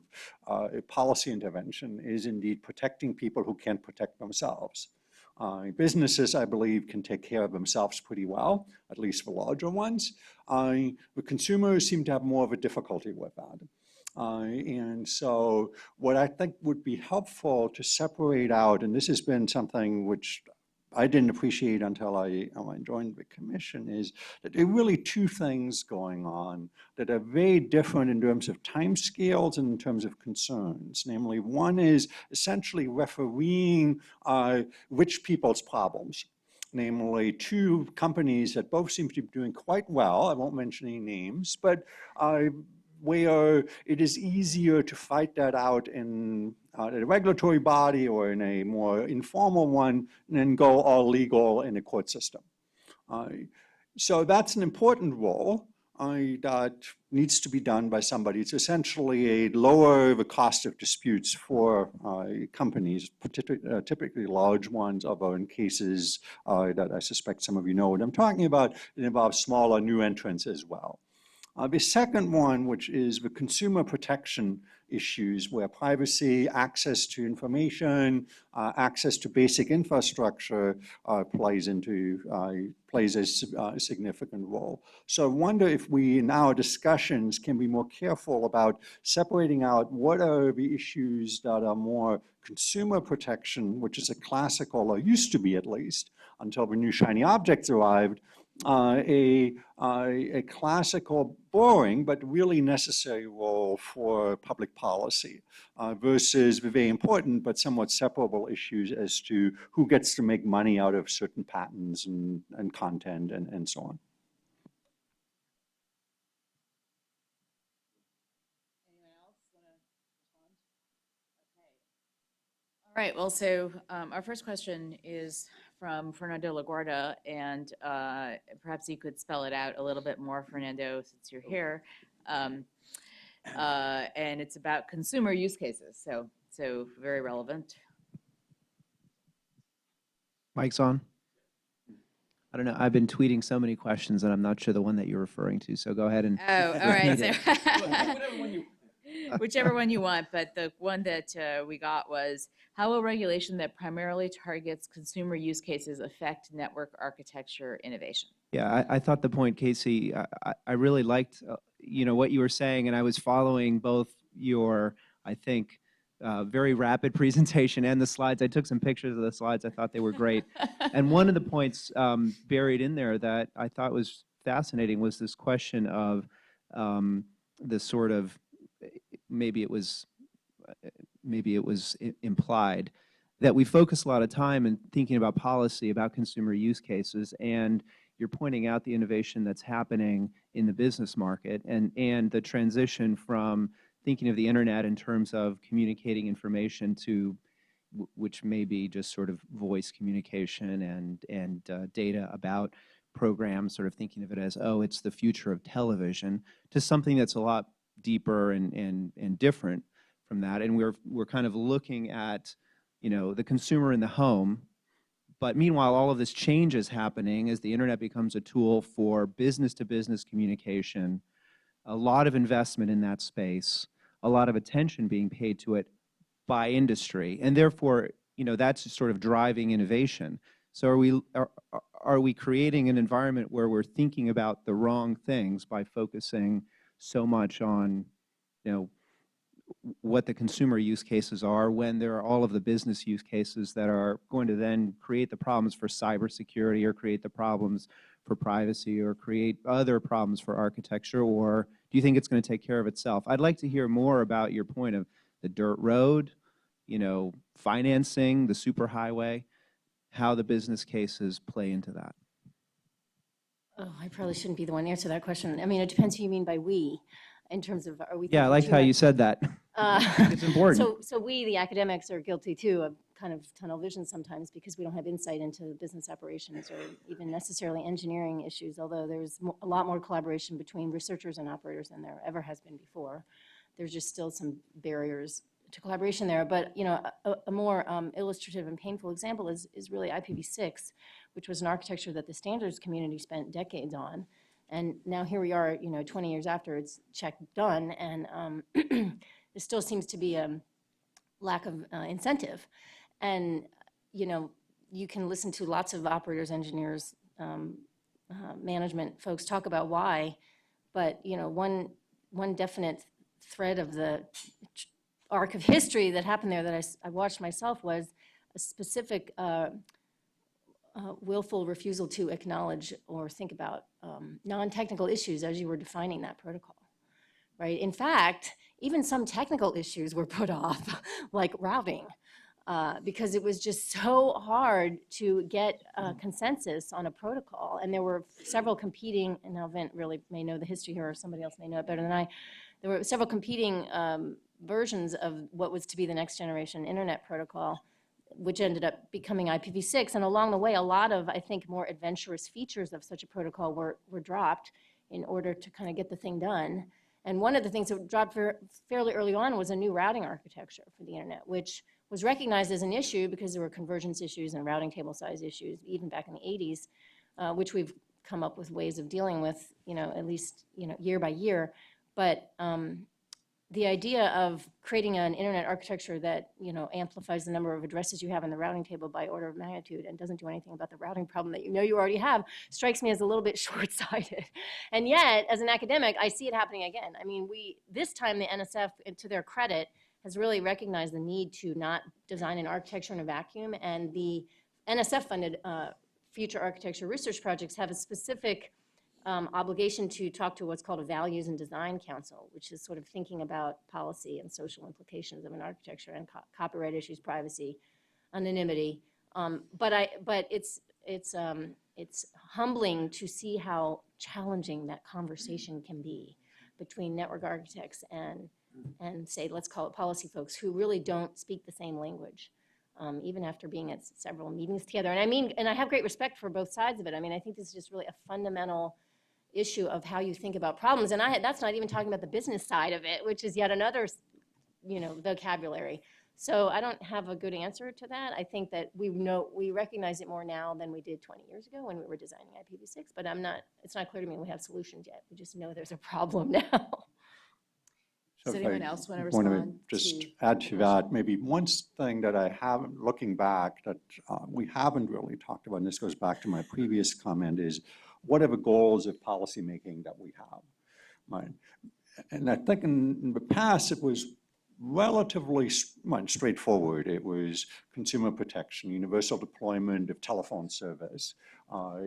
policy intervention, is indeed protecting people who can't protect themselves. Businesses, I believe, can take care of themselves pretty well, at least the larger ones. The consumers seem to have more of a difficulty with that. And so what I think would be helpful to separate out, and this has been something which I didn't appreciate until I joined the commission, is that there are really two things going on that are very different in terms of timescales and in terms of concerns. Namely, one is essentially refereeing rich people's problems. Namely, two companies that both seem to be doing quite well, I won't mention any names, but where it is easier to fight that out in a regulatory body or in a more informal one than go all legal in a court system. So that's an important role that needs to be done by somebody. It's essentially a lower the cost of disputes for companies, typically large ones, although in cases that I suspect some of you know what I'm talking about, it involves smaller new entrants as well. The second one, which is the consumer protection issues, where privacy, access to information, access to basic infrastructure plays a significant role. So I wonder if we, in our discussions, can be more careful about separating out what are the issues that are more consumer protection, which is a classical, or used to be at least, until the new shiny objects arrived, a classical, boring, but really necessary role for public policy versus the very important but somewhat separable issues as to who gets to make money out of certain patents and content and so on. Anyone else want to respond? Okay. All right, well, so our first question is from Fernando LaGuardia, and perhaps you could spell it out a little bit more, Fernando, since you're here. And it's about consumer use cases, so very relevant. Mic's on. I don't know. I've been tweeting so many questions and I'm not sure the one that you're referring to. So go ahead and Oh, all right. repeat So whichever one you want, but the one that we got was, how will regulation that primarily targets consumer use cases affect network architecture innovation? Yeah, I thought the point, Casey, I really liked, what you were saying, and I was following both your, I think, very rapid presentation and the slides. I took some pictures of the slides. I thought they were great. And one of the points buried in there that I thought was fascinating was this question of the sort of, maybe it was implied that we focus a lot of time in thinking about policy, about consumer use cases, and you're pointing out the innovation that's happening in the business market and the transition from thinking of the internet in terms of communicating information to, which may be just sort of voice communication and data about programs, sort of thinking of it as, oh, it's the future of television, to something that's a lot deeper and different from that. And we're kind of looking at, the consumer in the home. But meanwhile, all of this change is happening as the internet becomes a tool for business-to-business communication, a lot of investment in that space, a lot of attention being paid to it by industry. And therefore, that's sort of driving innovation. So are we creating an environment where we're thinking about the wrong things by focusing so much on, what the consumer use cases are when there are all of the business use cases that are going to then create the problems for cybersecurity or create the problems for privacy or create other problems for architecture? Or do you think it's going to take care of itself? I'd like to hear more about your point of the dirt road, financing, the superhighway, how the business cases play into that. Oh, I probably shouldn't be the one to answer that question. I mean, it depends who you mean by we, in terms of, are we? Yeah, I liked how you said that. I think it's important. So we, the academics, are guilty too of kind of tunnel vision sometimes because we don't have insight into business operations or even necessarily engineering issues, although there's a lot more collaboration between researchers and operators than there ever has been before. There's just still some barriers to collaboration there. But, you know, a more illustrative and painful example is really IPv6, which was an architecture that the standards community spent decades on. And now here we are, you know, 20 years after it's checked, done, and there still seems to be a lack of incentive. And, you know, you can listen to lots of operators, engineers, management folks talk about why, but, you know, one definite thread of the arc of history that happened there that I watched myself was a specific willful refusal to acknowledge or think about non-technical issues as you were defining that protocol, right? In fact, even some technical issues were put off, like routing, because it was just so hard to get consensus on a protocol. And there were several competing, and now Vint really may know the history here, or somebody else may know it better than I. There were several competing versions of what was to be the next generation internet protocol, which ended up becoming IPv6. And along the way, a lot of, I think, more adventurous features of such a protocol were dropped in order to kind of get the thing done. And one of the things that dropped fairly early on was a new routing architecture for the internet, which was recognized as an issue because there were convergence issues and routing table size issues, even back in the 80s, which we've come up with ways of dealing with, you know, at least, you know, year by year. But the idea of creating an internet architecture that, you know, amplifies the number of addresses you have in the routing table by order of magnitude and doesn't do anything about the routing problem that you know you already have strikes me as a little bit short-sighted. And yet, as an academic, I see it happening again. I mean, this time the NSF, to their credit, has really recognized the need to not design an architecture in a vacuum, and the NSF-funded future architecture research projects have a specific obligation to talk to what's called a values and design council, which is sort of thinking about policy and social implications of an architecture and copyright issues, privacy, anonymity. But it's humbling to see how challenging that conversation can be between network architects and say, let's call it policy folks who really don't speak the same language. Even after being at several meetings together. And I mean, and I have great respect for both sides of it. I mean, I think this is just really a fundamental issue of how you think about problems. And that's not even talking about the business side of it, which is yet another, you know, vocabulary. So I don't have a good answer to that. I think that we recognize it more now than we did 20 years ago when we were designing IPv6, but it's not clear to me we have solutions yet. We just know there's a problem now. Does anyone else want to Want to respond? just to add to that, maybe one thing that I haven't, looking back, that we haven't really talked about, and this goes back to my previous comment, is what are the goals of policymaking that we have? Right. And I think in the past it was relatively straightforward. It was consumer protection, universal deployment of telephone service.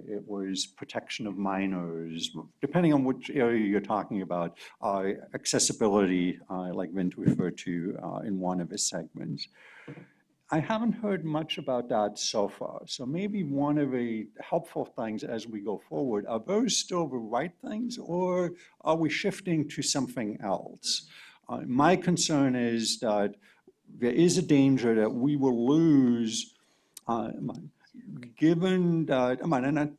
It was protection of minors, depending on which area you're talking about, accessibility, like Vint referred to in one of his segments. I haven't heard much about that so far. So maybe one of the helpful things as we go forward, are those still the right things, or are we shifting to something else? My concern is that there is a danger that we will lose, given that,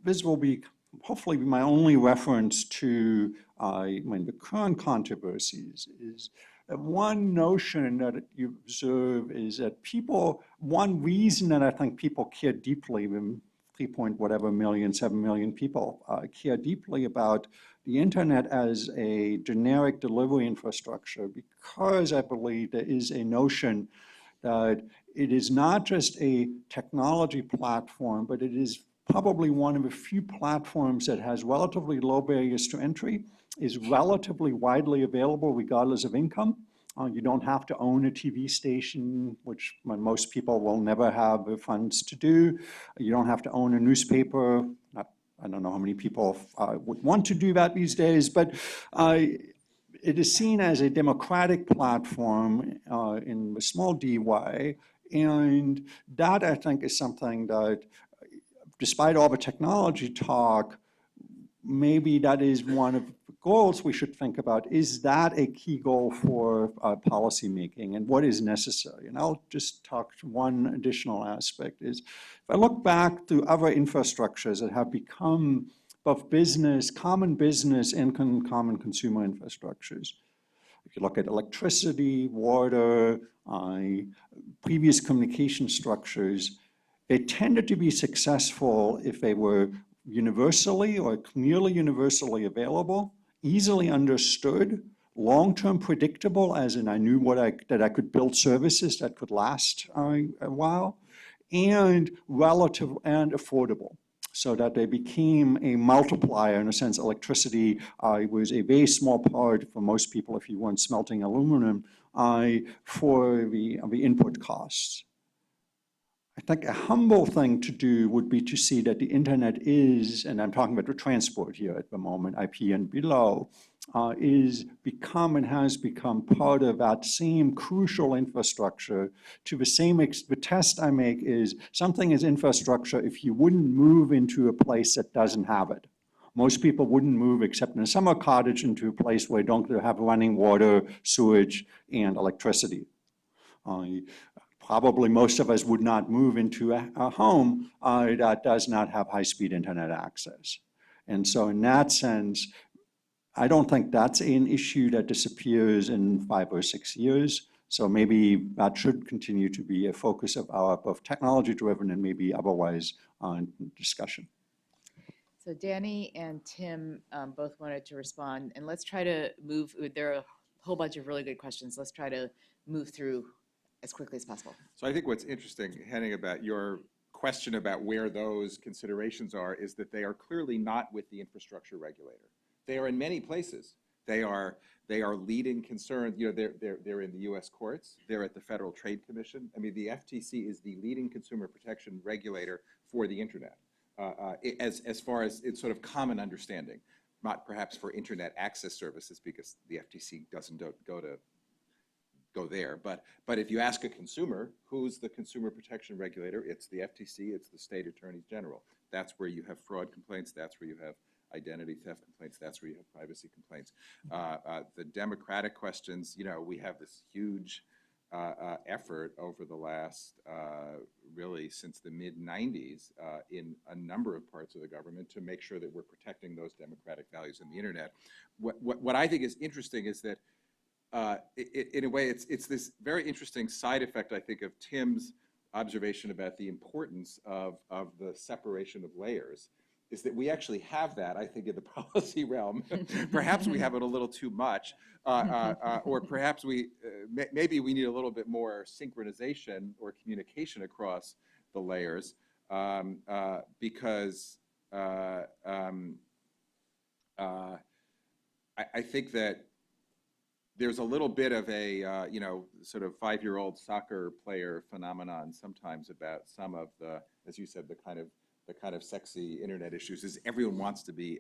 this will be hopefully my only reference to the current controversies, is that one notion that you observe is that one reason that I think people care deeply, 7 million people care deeply about the internet as a generic delivery infrastructure, because I believe there is a notion that it is not just a technology platform, but it is probably one of the few platforms that has relatively low barriers to entry, is relatively widely available regardless of income. You don't have to own a TV station, which most people will never have the funds to do. You don't have to own a newspaper. I don't know how many people would want to do that these days, but it is seen as a democratic platform in the small d way. And that, I think, is something that, despite all the technology talk, maybe that is one of the goals we should think about, is that a key goal for policy making, and what is necessary? And I'll just talk to one additional aspect is, if I look back to other infrastructures that have become both business, common business and common consumer infrastructures. If you look at electricity, water, previous communication structures, they tended to be successful if they were universally or nearly universally available, easily understood, long-term predictable, as in I knew that I could build services that could last a while, and relative and affordable, so that they became a multiplier. In a sense, electricity was a very small part for most people, if you weren't smelting aluminum, for the input costs. I think a humble thing to do would be to see that the internet is, and I'm talking about the transport here at the moment, IP and below, is become and has become part of that same crucial infrastructure. To the same, the test I make is something is infrastructure if you wouldn't move into a place that doesn't have it. Most people wouldn't move except in a summer cottage into a place where they don't have running water, sewage, and electricity. Probably most of us would not move into a home that does not have high-speed internet access. And so in that sense, I don't think that's an issue that disappears in 5 or 6 years. So maybe that should continue to be a focus of our both technology-driven and maybe otherwise discussion. So Danny and Tim both wanted to respond, and let's try to move. There are a whole bunch of really good questions. Let's try to move through as quickly as possible. So I think what's interesting, Henning, about your question about where those considerations are is that they are clearly not with the infrastructure regulator. They are in many places. They are leading concerns. You know, they're in the U.S. courts. They're at the Federal Trade Commission. I mean, the FTC is the leading consumer protection regulator for the internet, as far as it's sort of common understanding. Not perhaps for internet access services, because the FTC doesn't go there. But if you ask a consumer, who's the consumer protection regulator? It's the FTC, it's the state attorneys general. That's where you have fraud complaints, that's where you have identity theft complaints, that's where you have privacy complaints. The democratic questions, you know, we have this huge effort over the last, really since the mid-90s in a number of parts of the government to make sure that we're protecting those democratic values in the internet. What I think is interesting is that in a way, it's this very interesting side effect, I think, of Tim's observation about the importance of the separation of layers, is that we actually have that, I think, in the policy realm. Perhaps we have it a little too much, or perhaps maybe we need a little bit more synchronization or communication across the layers, because I think that there's a little bit of a, you know, sort of 5-year-old soccer player phenomenon sometimes about some of the, as you said, the kind of sexy internet issues, is everyone wants to be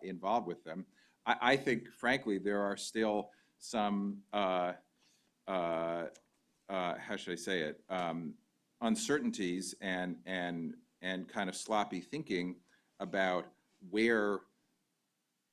involved with them. I think, frankly, there are still some, how should I say it, uncertainties and kind of sloppy thinking about where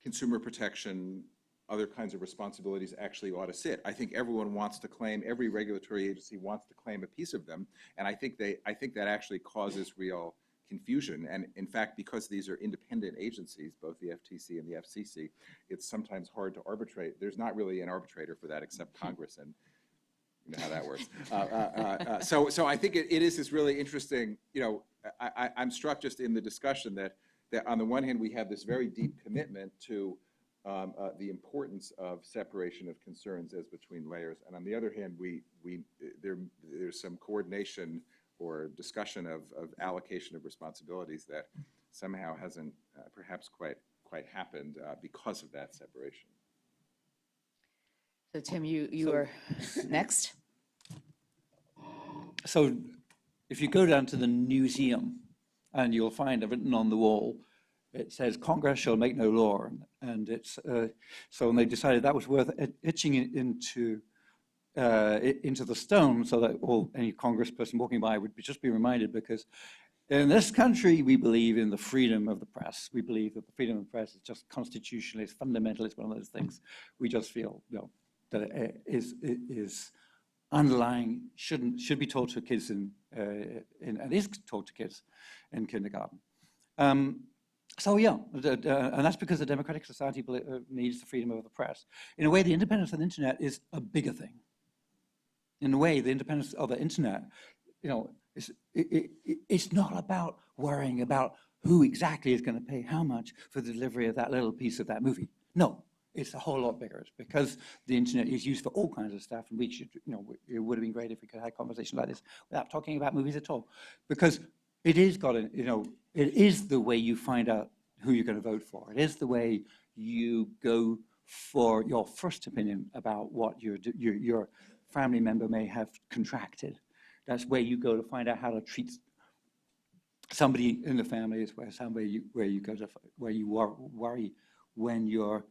consumer protection, other kinds of responsibilities actually ought to sit. I think everyone wants to claim, every regulatory agency wants to claim a piece of them, and I think that actually causes real confusion. And in fact, because these are independent agencies, both the FTC and the FCC, it's sometimes hard to arbitrate. There's not really an arbitrator for that except Congress, and you know how that works. So I think it is this really interesting, you know, I'm struck just in the discussion that on the one hand, we have this very deep commitment to the importance of separation of concerns as between layers, and on the other hand, there's some coordination or discussion of allocation of responsibilities that somehow hasn't perhaps quite happened because of that separation. So Tim, you are next. So if you go down to the museum, and you'll find written on the wall, it says, "Congress shall make no law," and it's so. And they decided that was worth etching it into the stone, so that any congressperson walking by would just be reminded, because In this country, we believe in the freedom of the press. We believe that the freedom of the press is just constitutional, it's fundamental, it's one of those things. We just feel, that it is underlying, should be taught to kids and is taught to kids in kindergarten. So yeah, and that's because the democratic society needs the freedom of the press. In a way, the independence of the internet is a bigger thing. In a way, the independence of the internet, it's not about worrying about who exactly is going to pay how much for the delivery of that little piece of that movie. No, it's a whole lot bigger. It's because the internet is used for all kinds of stuff, and we should, it would have been great if we could have a conversation like this without talking about movies at all, because it is it is the way you find out who you're going to vote for. It is the way you go for your first opinion about what your family member may have contracted. That's where you go to find out how to treat somebody in the family. Is where you go to where you worry when you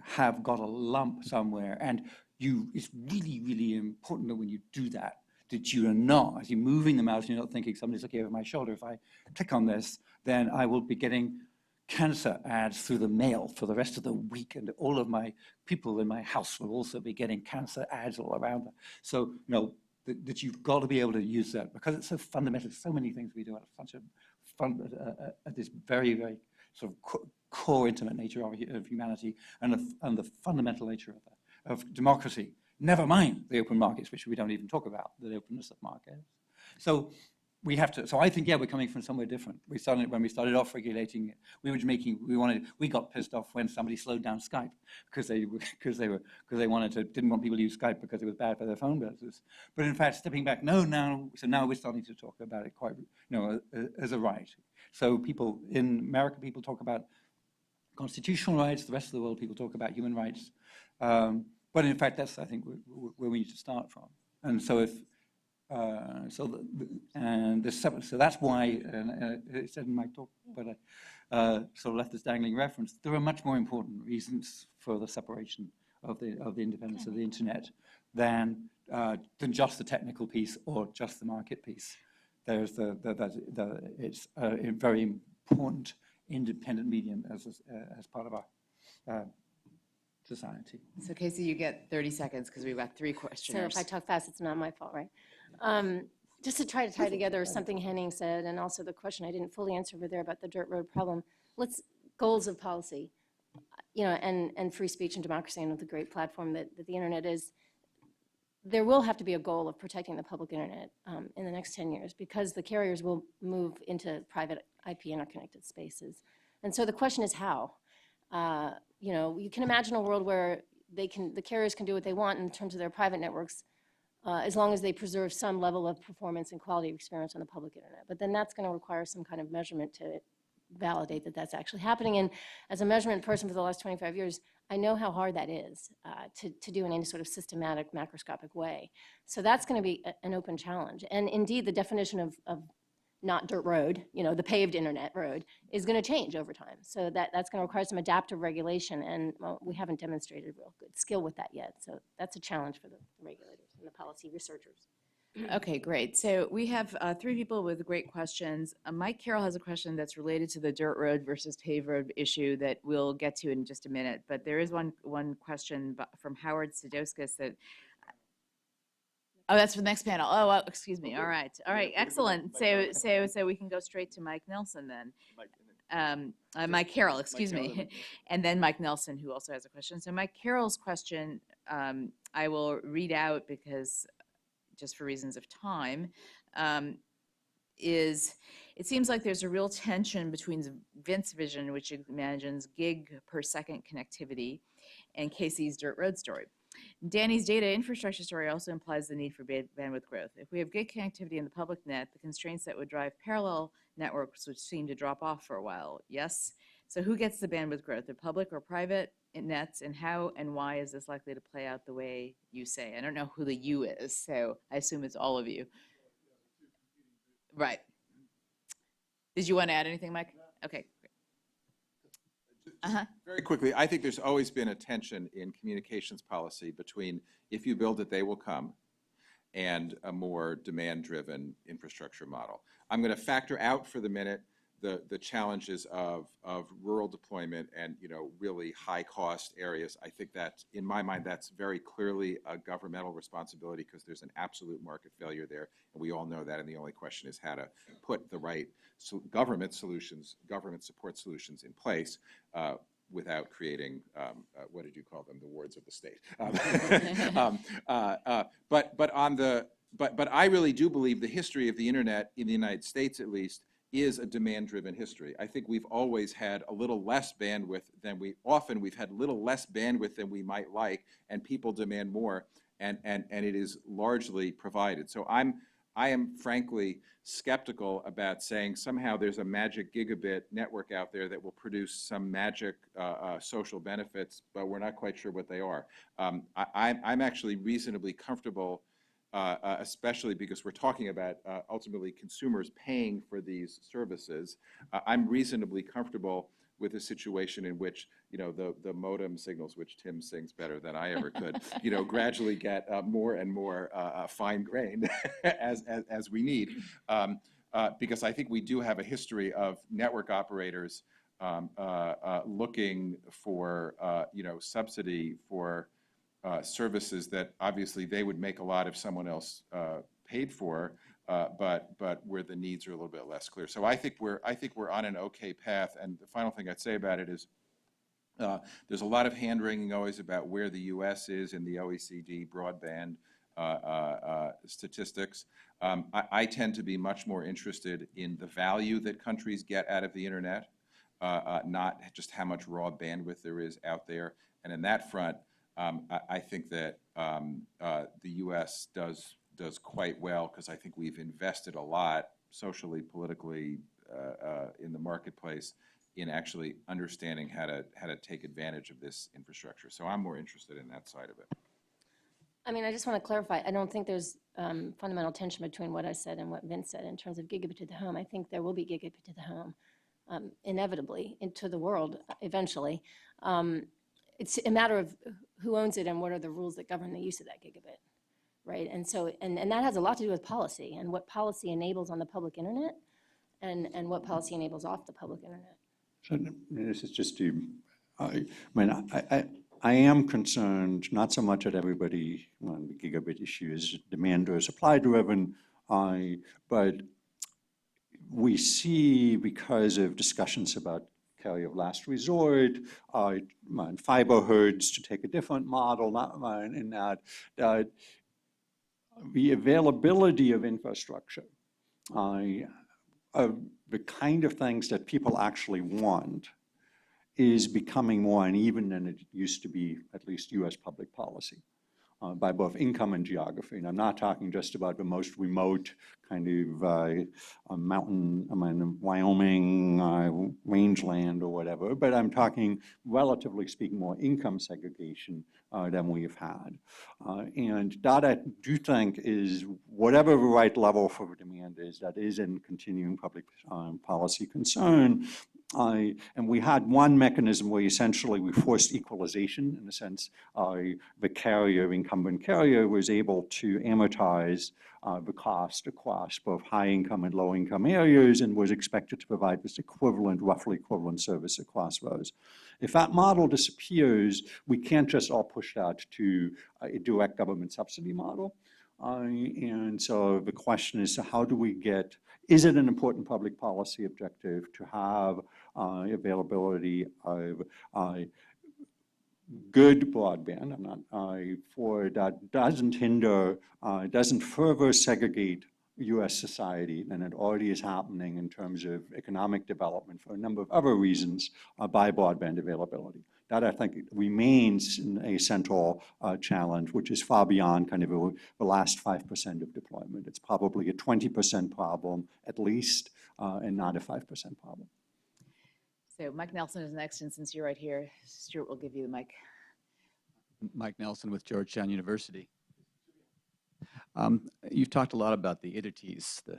have got a lump somewhere, and it's really, really important that when you do that you are not, as you're moving the mouse, you're not thinking somebody's looking over my shoulder. If I click on this, then I will be getting cancer ads through the mail for the rest of the week, and all of my people in my house will also be getting cancer ads all around them. So, that you've got to be able to use that, because it's so fundamental. So many things we do at such a at this very, very sort of core intimate nature of humanity, and the fundamental nature of democracy. Never mind the open markets, which we don't even talk about, the openness of markets. So we have to. So I think, we're coming from somewhere different. When we started off regulating it, we got pissed off when somebody slowed down Skype because they didn't want people to use Skype because it was bad for their phone business. But in fact, stepping back, now we're starting to talk about it quite, as a right. So in America, people talk about constitutional rights. The rest of the world, people talk about human rights. But in fact, that's, I think, where we need to start from. And so so that's why, and it said in my talk, but I sort of left this dangling reference. There are much more important reasons for the separation of the independence of the internet than just the technical piece or just the market piece. There's it's a very important independent medium as part of our society. So Casey, you get 30 seconds because we've got 3 questions. So if I talk fast, it's not my fault, right? Just to try to tie together something Henning said, and also the question I didn't fully answer over there about the dirt road problem. Goals of policy, and free speech and democracy, and with the great platform that the internet is. There will have to be a goal of protecting the public internet in the next 10 years, because the carriers will move into private IP interconnected spaces. And so the question is how. You can imagine a world where the carriers can do what they want in terms of their private networks, as long as they preserve some level of performance and quality of experience on the public internet. But then that's going to require some kind of measurement to validate that that's actually happening. And as a measurement person for the last 25 years, I know how hard that is to do in any sort of systematic, macroscopic way. So that's going to be an open challenge. And indeed, the definition of not dirt road, the paved internet road, is going to change over time. So that's going to require some adaptive regulation, and we haven't demonstrated real good skill with that yet. So that's a challenge for the regulators and the policy researchers. Okay, great. So we have 3 people with great questions. Mike Carroll has a question that's related to the dirt road versus paved road issue that we'll get to in just a minute. But there is one question from Howard Sidoskas that. Oh, that's for the next panel. Oh, well, excuse me. All right, excellent. So we can go straight to Mike Nelson then. Mike Carroll, excuse me, and then Mike Nelson, who also has a question. So Mike Carroll's question, I will read out because, just for reasons of time, is it seems like there's a real tension between Vince's vision, which imagines gig per second connectivity, and Casey's dirt road story. Danny's data infrastructure story also implies the need for bandwidth growth. If we have gig connectivity in the public net, the constraints that would drive parallel networks would seem to drop off for a while. Yes? So who gets the bandwidth growth, the public or private nets, and how and why is this likely to play out the way you say? I don't know who the you is, so I assume it's all of you. Right. Did you want to add anything, Mike? Okay. Very quickly, I think there's always been a tension in communications policy between if you build it, they will come, and a more demand-driven infrastructure model. I'm going to factor out for the minute the challenges of rural deployment and, you know, really high-cost areas. I think that, in my mind, that's very clearly a governmental responsibility because there's an absolute market failure there, and we all know that, and the only question is how to put the right government solutions, government support solutions in place without creating, what did you call them, the wards of the state. But I really do believe the history of the internet, in the United States at least, is a demand-driven history. I think we've always had a little less bandwidth than we've had little less bandwidth than we might like, and people demand more, and it is largely provided. So I am frankly skeptical about saying somehow there's a magic gigabit network out there that will produce some magic social benefits, but we're not quite sure what they are. I'm actually reasonably comfortable, especially because we're talking about ultimately consumers paying for these services. I'm reasonably comfortable with a situation in which, you know, the modem signals, which Tim sings better than I ever could, you know, gradually get more and more fine-grained as we need, because I think we do have a history of network operators looking for, you know, subsidy for services that obviously they would make a lot if someone else paid for, but where the needs are a little bit less clear. So I think we're on an okay path. And the final thing I'd say about it is there's a lot of hand-wringing always about where the U.S. is in the OECD broadband statistics. I tend to be much more interested in the value that countries get out of the internet, not just how much raw bandwidth there is out there. And in that front, I think that the U.S. does quite well because I think we've invested a lot socially, politically, in the marketplace in actually understanding how to take advantage of this infrastructure. So I'm more interested in that side of it. I mean, I just want to clarify, I don't think there's fundamental tension between what I said and what Vince said in terms of gigabit to the home. I think there will be gigabit to the home, inevitably, into the world eventually. It's a matter of who owns it and what are the rules that govern the use of that gigabit, right? And so, and that has a lot to do with policy and what policy enables on the public internet and what policy enables off the public internet. So this is just to, I mean, I am concerned, not so much that everybody on the gigabit issue is demand or supply driven, but we see, because of discussions about carrier of last resort, fiber herds, to take a different model, not mine, in that the availability of infrastructure, of the kind of things that people actually want, is becoming more uneven than it used to be, at least US public policy, by both income and geography. And I'm not talking just about the most remote kind of mountain, I mean, Wyoming, rangeland or whatever, but I'm talking, relatively speaking, more income segregation than we've had. And that, I do think, is whatever the right level for demand is, that is in continuing public policy concern. And we had one mechanism where essentially we forced equalization, in the sense the carrier, incumbent carrier, was able to amortize the cost across both high income and low income areas, and was expected to provide this equivalent, roughly equivalent service across those. If that model disappears, we can't just all push that to a direct government subsidy model. And so the question is, how do we get, is it an important public policy objective to have availability of good broadband, for that doesn't hinder, doesn't further segregate US society than it already is happening in terms of economic development for a number of other reasons by broadband availability. That, I think, remains a central challenge, which is far beyond kind of the last 5% of deployment. It's probably a 20% problem at least, and not a 5% problem. So Mike Nelson is next, and since you're right here, Stuart will give you the mic. Mike Nelson with Georgetown University. You've talked a lot about the entities, the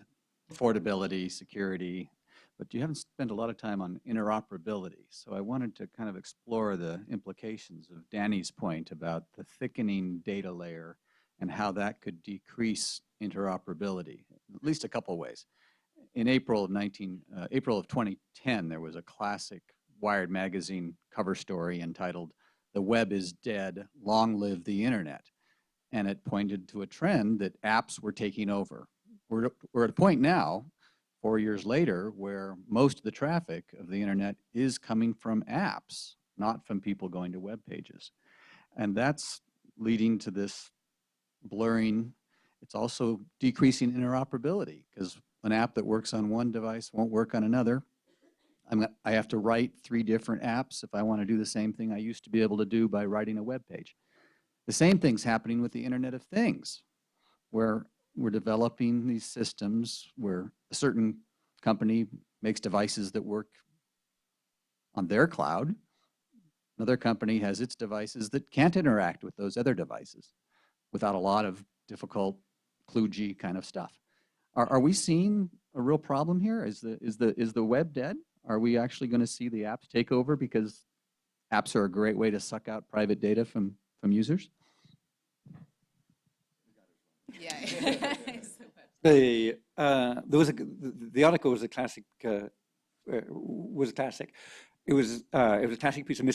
affordability, security, but you haven't spent a lot of time on interoperability. So I wanted to kind of explore the implications of Danny's point about the thickening data layer and how that could decrease interoperability, at least a couple of ways. In April of 2010, there was a classic Wired magazine cover story entitled, "The Web is Dead, Long Live the Internet." And it pointed to a trend that apps were taking over. We're at a point now, 4 years later, where most of the traffic of the internet is coming from apps, not from people going to web pages. And that's leading to this blurring. It's also decreasing interoperability, because an app that works on one device won't work on another. I have to write 3 different apps if I want to do the same thing I used to be able to do by writing a web page. The same thing's happening with the Internet of Things, where we're developing these systems where a certain company makes devices that work on their cloud. Another company has its devices that can't interact with those other devices without a lot of difficult kludgy kind of stuff. Are we seeing a real problem here? Is the web dead? Are we actually going to see the apps take over because apps are a great way to suck out private data from users? Yeah. The article was a classic. Was a classic. It was a classic piece of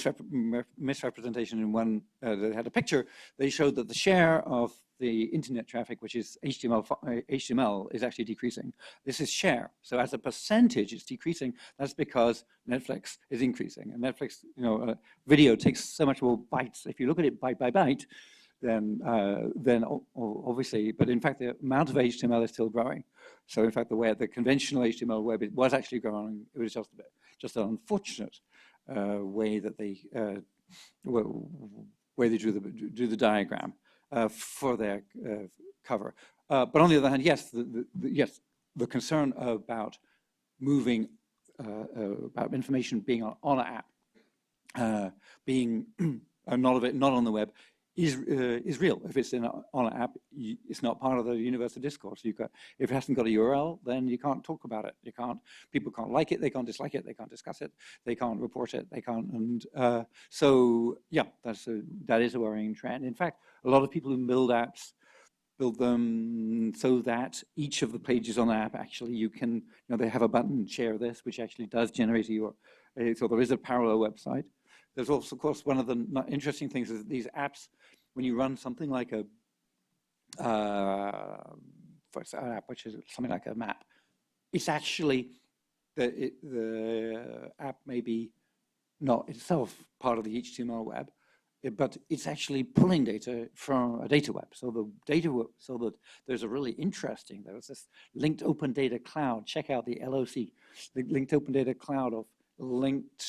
misrepresentation in one that had a picture. They showed that the share of the internet traffic, which is HTML, is actually decreasing. This is share. So as a percentage, it's decreasing. That's because Netflix is increasing. And Netflix, video takes so much more bytes. If you look at it byte by byte, then obviously, but in fact, the amount of HTML is still growing. So in fact, the conventional HTML web was actually growing. It was just an unfortunate way that they drew the diagram for their cover. But on the other hand, yes, the concern about moving about information being on an app, being not on the web, is real. If it's on an app, it's not part of the universal discourse. If it hasn't got a URL, then you can't talk about it. People can't like it, they can't dislike it, they can't discuss it, they can't report it, they can't. And so, yeah, that is a worrying trend. In fact, a lot of people who build apps build them so that each of the pages on the app actually they have a button, share this, which actually does generate a URL. So there is a parallel website. There's also, of course, one of the interesting things is that these apps, when you run something like an app, which is something like a map, it's actually, the app may be not itself part of the HTML web, but it's actually pulling data from a data web. So that there's a really interesting, there was this linked open data cloud. Check out the LOC, the linked open data cloud of linked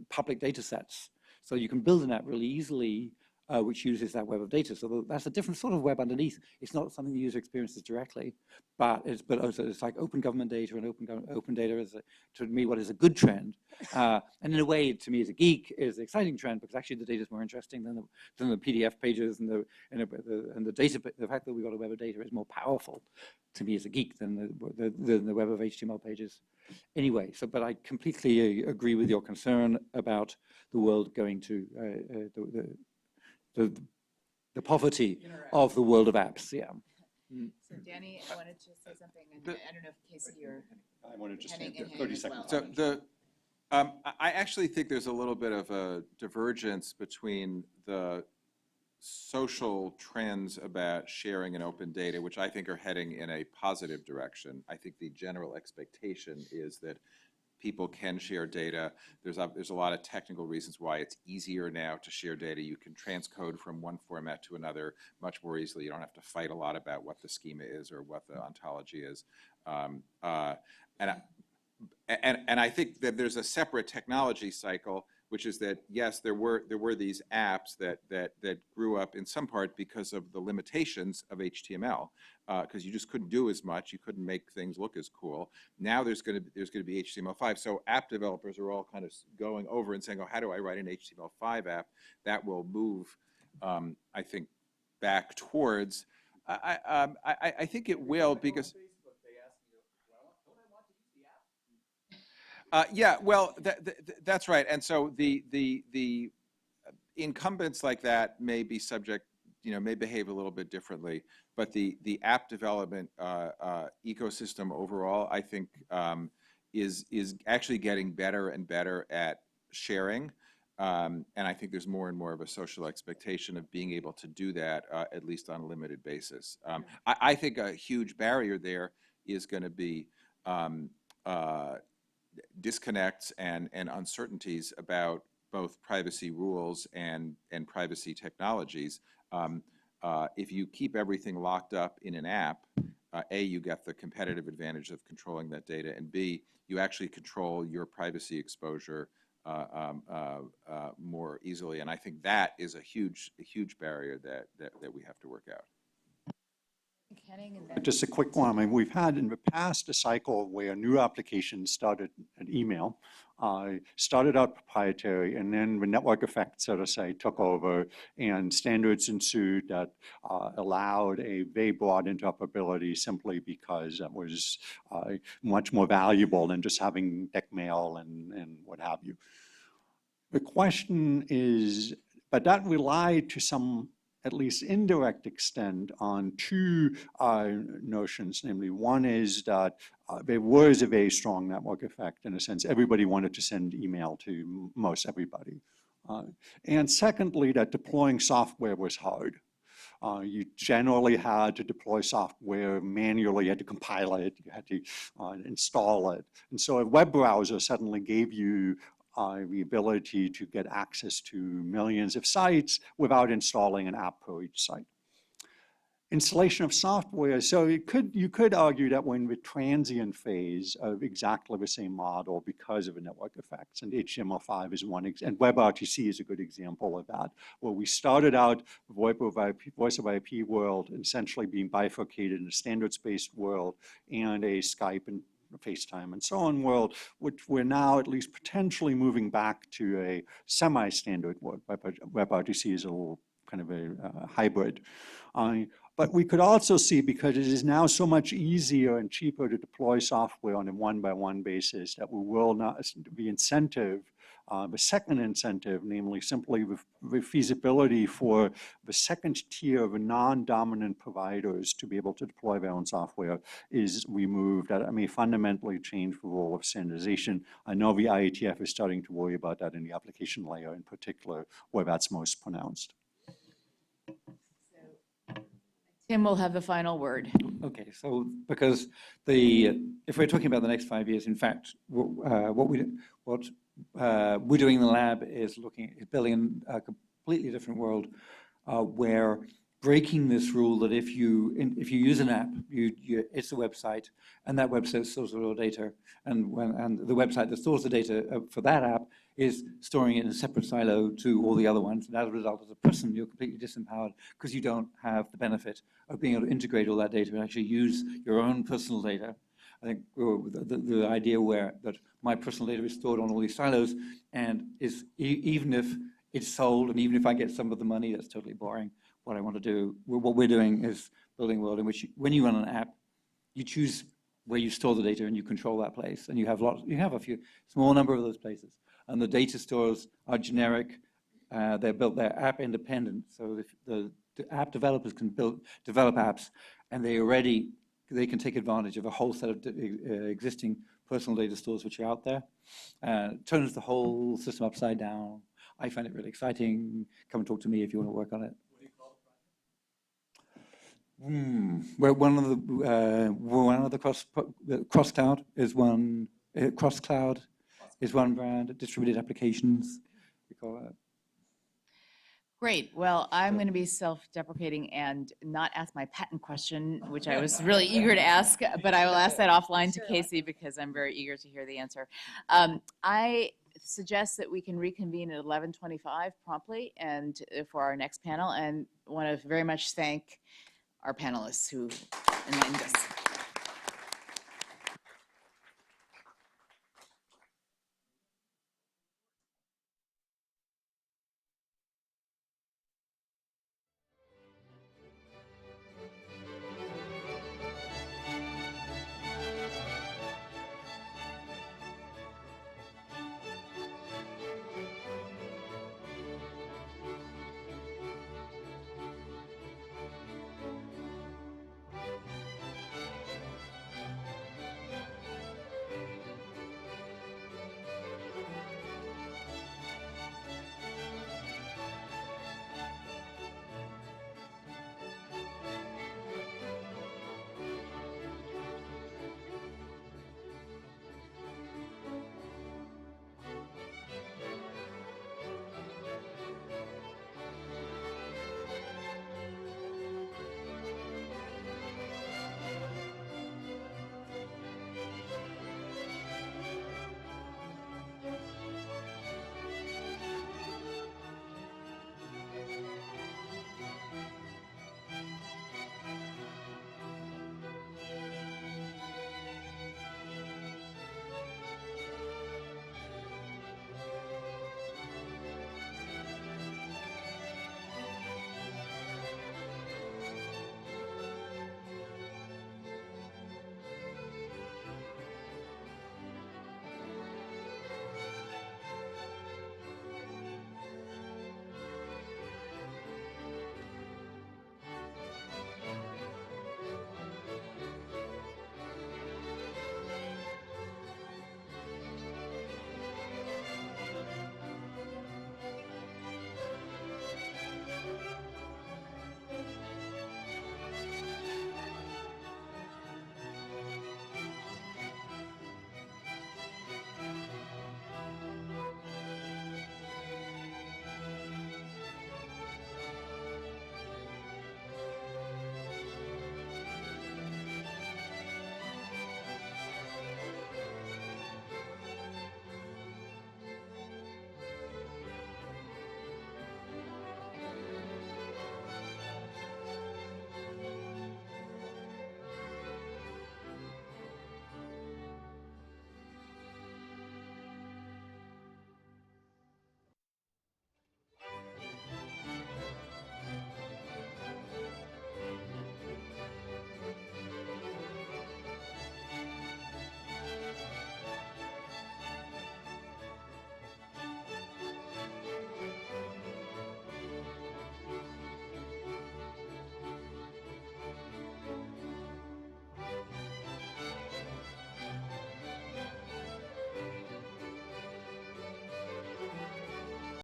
public data sets. So you can build an app really easily, which uses that web of data. So that's a different sort of web underneath. It's not something the user experiences directly, but also it's like open government data, and open data is, to me, what is a good trend. And in a way, to me, as a geek, is an exciting trend, because actually the data is more interesting than the PDF pages, and the data. The fact that we've got a web of data is more powerful to me as a geek than the web of HTML pages. Anyway, but I completely agree with your concern about the world going to the poverty of the world of apps. Yeah. So Danny, I wanted to say something, and I don't know if Casey or I want to just Henning take and 30 Henning as seconds. well. So I actually think there's a little bit of a divergence between the social trends about sharing and open data, which I think are heading in a positive direction. I think the general expectation is that people can share data. There's a lot of technical reasons why it's easier now to share data. You can transcode from one format to another much more easily. You don't have to fight a lot about what the schema is or what the ontology is. And I think that there's a separate technology cycle, which is that, yes, there were these apps that grew up in some part because of the limitations of HTML, because you just couldn't do as much, you couldn't make things look as cool. Now there's going to be HTML5, so app developers are all kind of going over and saying, oh, how do I write an HTML5 app that will move, I think, back towards. I think it will, because. Yeah, well, that's right. And so the incumbents like that may be subject may behave a little bit differently. But the app development ecosystem overall, I think, is actually getting better and better at sharing. And I think there's more and more of a social expectation of being able to do that, at least on a limited basis. I think a huge barrier there is going to be disconnects and uncertainties about both privacy rules and privacy technologies. If you keep everything locked up in an app, A, you get the competitive advantage of controlling that data, and B, you actually control your privacy exposure more easily. And I think that is a huge barrier that we have to work out. Henning, and then Just a quick one. I mean, we've had in the past a cycle where new applications started at email, started out proprietary, and then the network effect, so to say, took over, and standards ensued that allowed a very broad interoperability simply because that was much more valuable than just having deck mail and what have you. The question is, but that relied to some at least indirect extent on two notions. Namely, one is that there was a very strong network effect. In a sense, everybody wanted to send email to most everybody. And secondly, that deploying software was hard. You generally had to deploy software manually, you had to compile it, you had to install it. And so a web browser suddenly gave you the ability to get access to millions of sites without installing an app per each site. Installation of software, so you could argue that we're in the transient phase of exactly the same model because of the network effects, and HTML5 is one, and WebRTC is a good example of that, where we started out voice over IP world essentially being bifurcated in a standards-based world and a Skype and FaceTime and so on world, which we're now at least potentially moving back to a semi-standard world. WebRTC is a little kind of a hybrid. But we could also see, because it is now so much easier and cheaper to deploy software on a one-by-one basis, that we will not, the incentive, the second incentive, namely simply the feasibility for the second tier of non-dominant providers to be able to deploy their own software is removed. That may fundamentally change the role of standardization. I know the IETF is starting to worry about that in the application layer in particular, where that's most pronounced. Tim will have the final word. Okay, so because if we're talking about the next 5 years, in fact, what we're doing in the lab is building a completely different world where breaking this rule that if you use an app, it's a website, and that website stores all the data, and the website that stores the data for that app is storing it in a separate silo to all the other ones. And as a result, as a person, you're completely disempowered because you don't have the benefit of being able to integrate all that data and actually use your own personal data. I think the idea that my personal data is stored on all these silos, and even if it's sold and even if I get some of the money, that's totally boring. What I want to do, what we're doing is building a world in which when you run an app, you choose where you store the data and you control that place, and you have a few small number of those places. And the data stores are generic. They're app independent. So the app developers can develop apps, and they can take advantage of a whole set of existing personal data stores which are out there. Turns the whole system upside down. I find it really exciting. Come and talk to me if you want to work on it. Well, one of the cross cloud is one. Cross cloud is one brand. Distributed applications, we call it. Great. Well, I'm going to be self-deprecating and not ask my patent question, which I was really eager to ask, but I will ask that offline to Casey because I'm very eager to hear the answer. I suggest that we can reconvene at 11:25 promptly and for our next panel, and want to very much thank our panelists who enlightened us.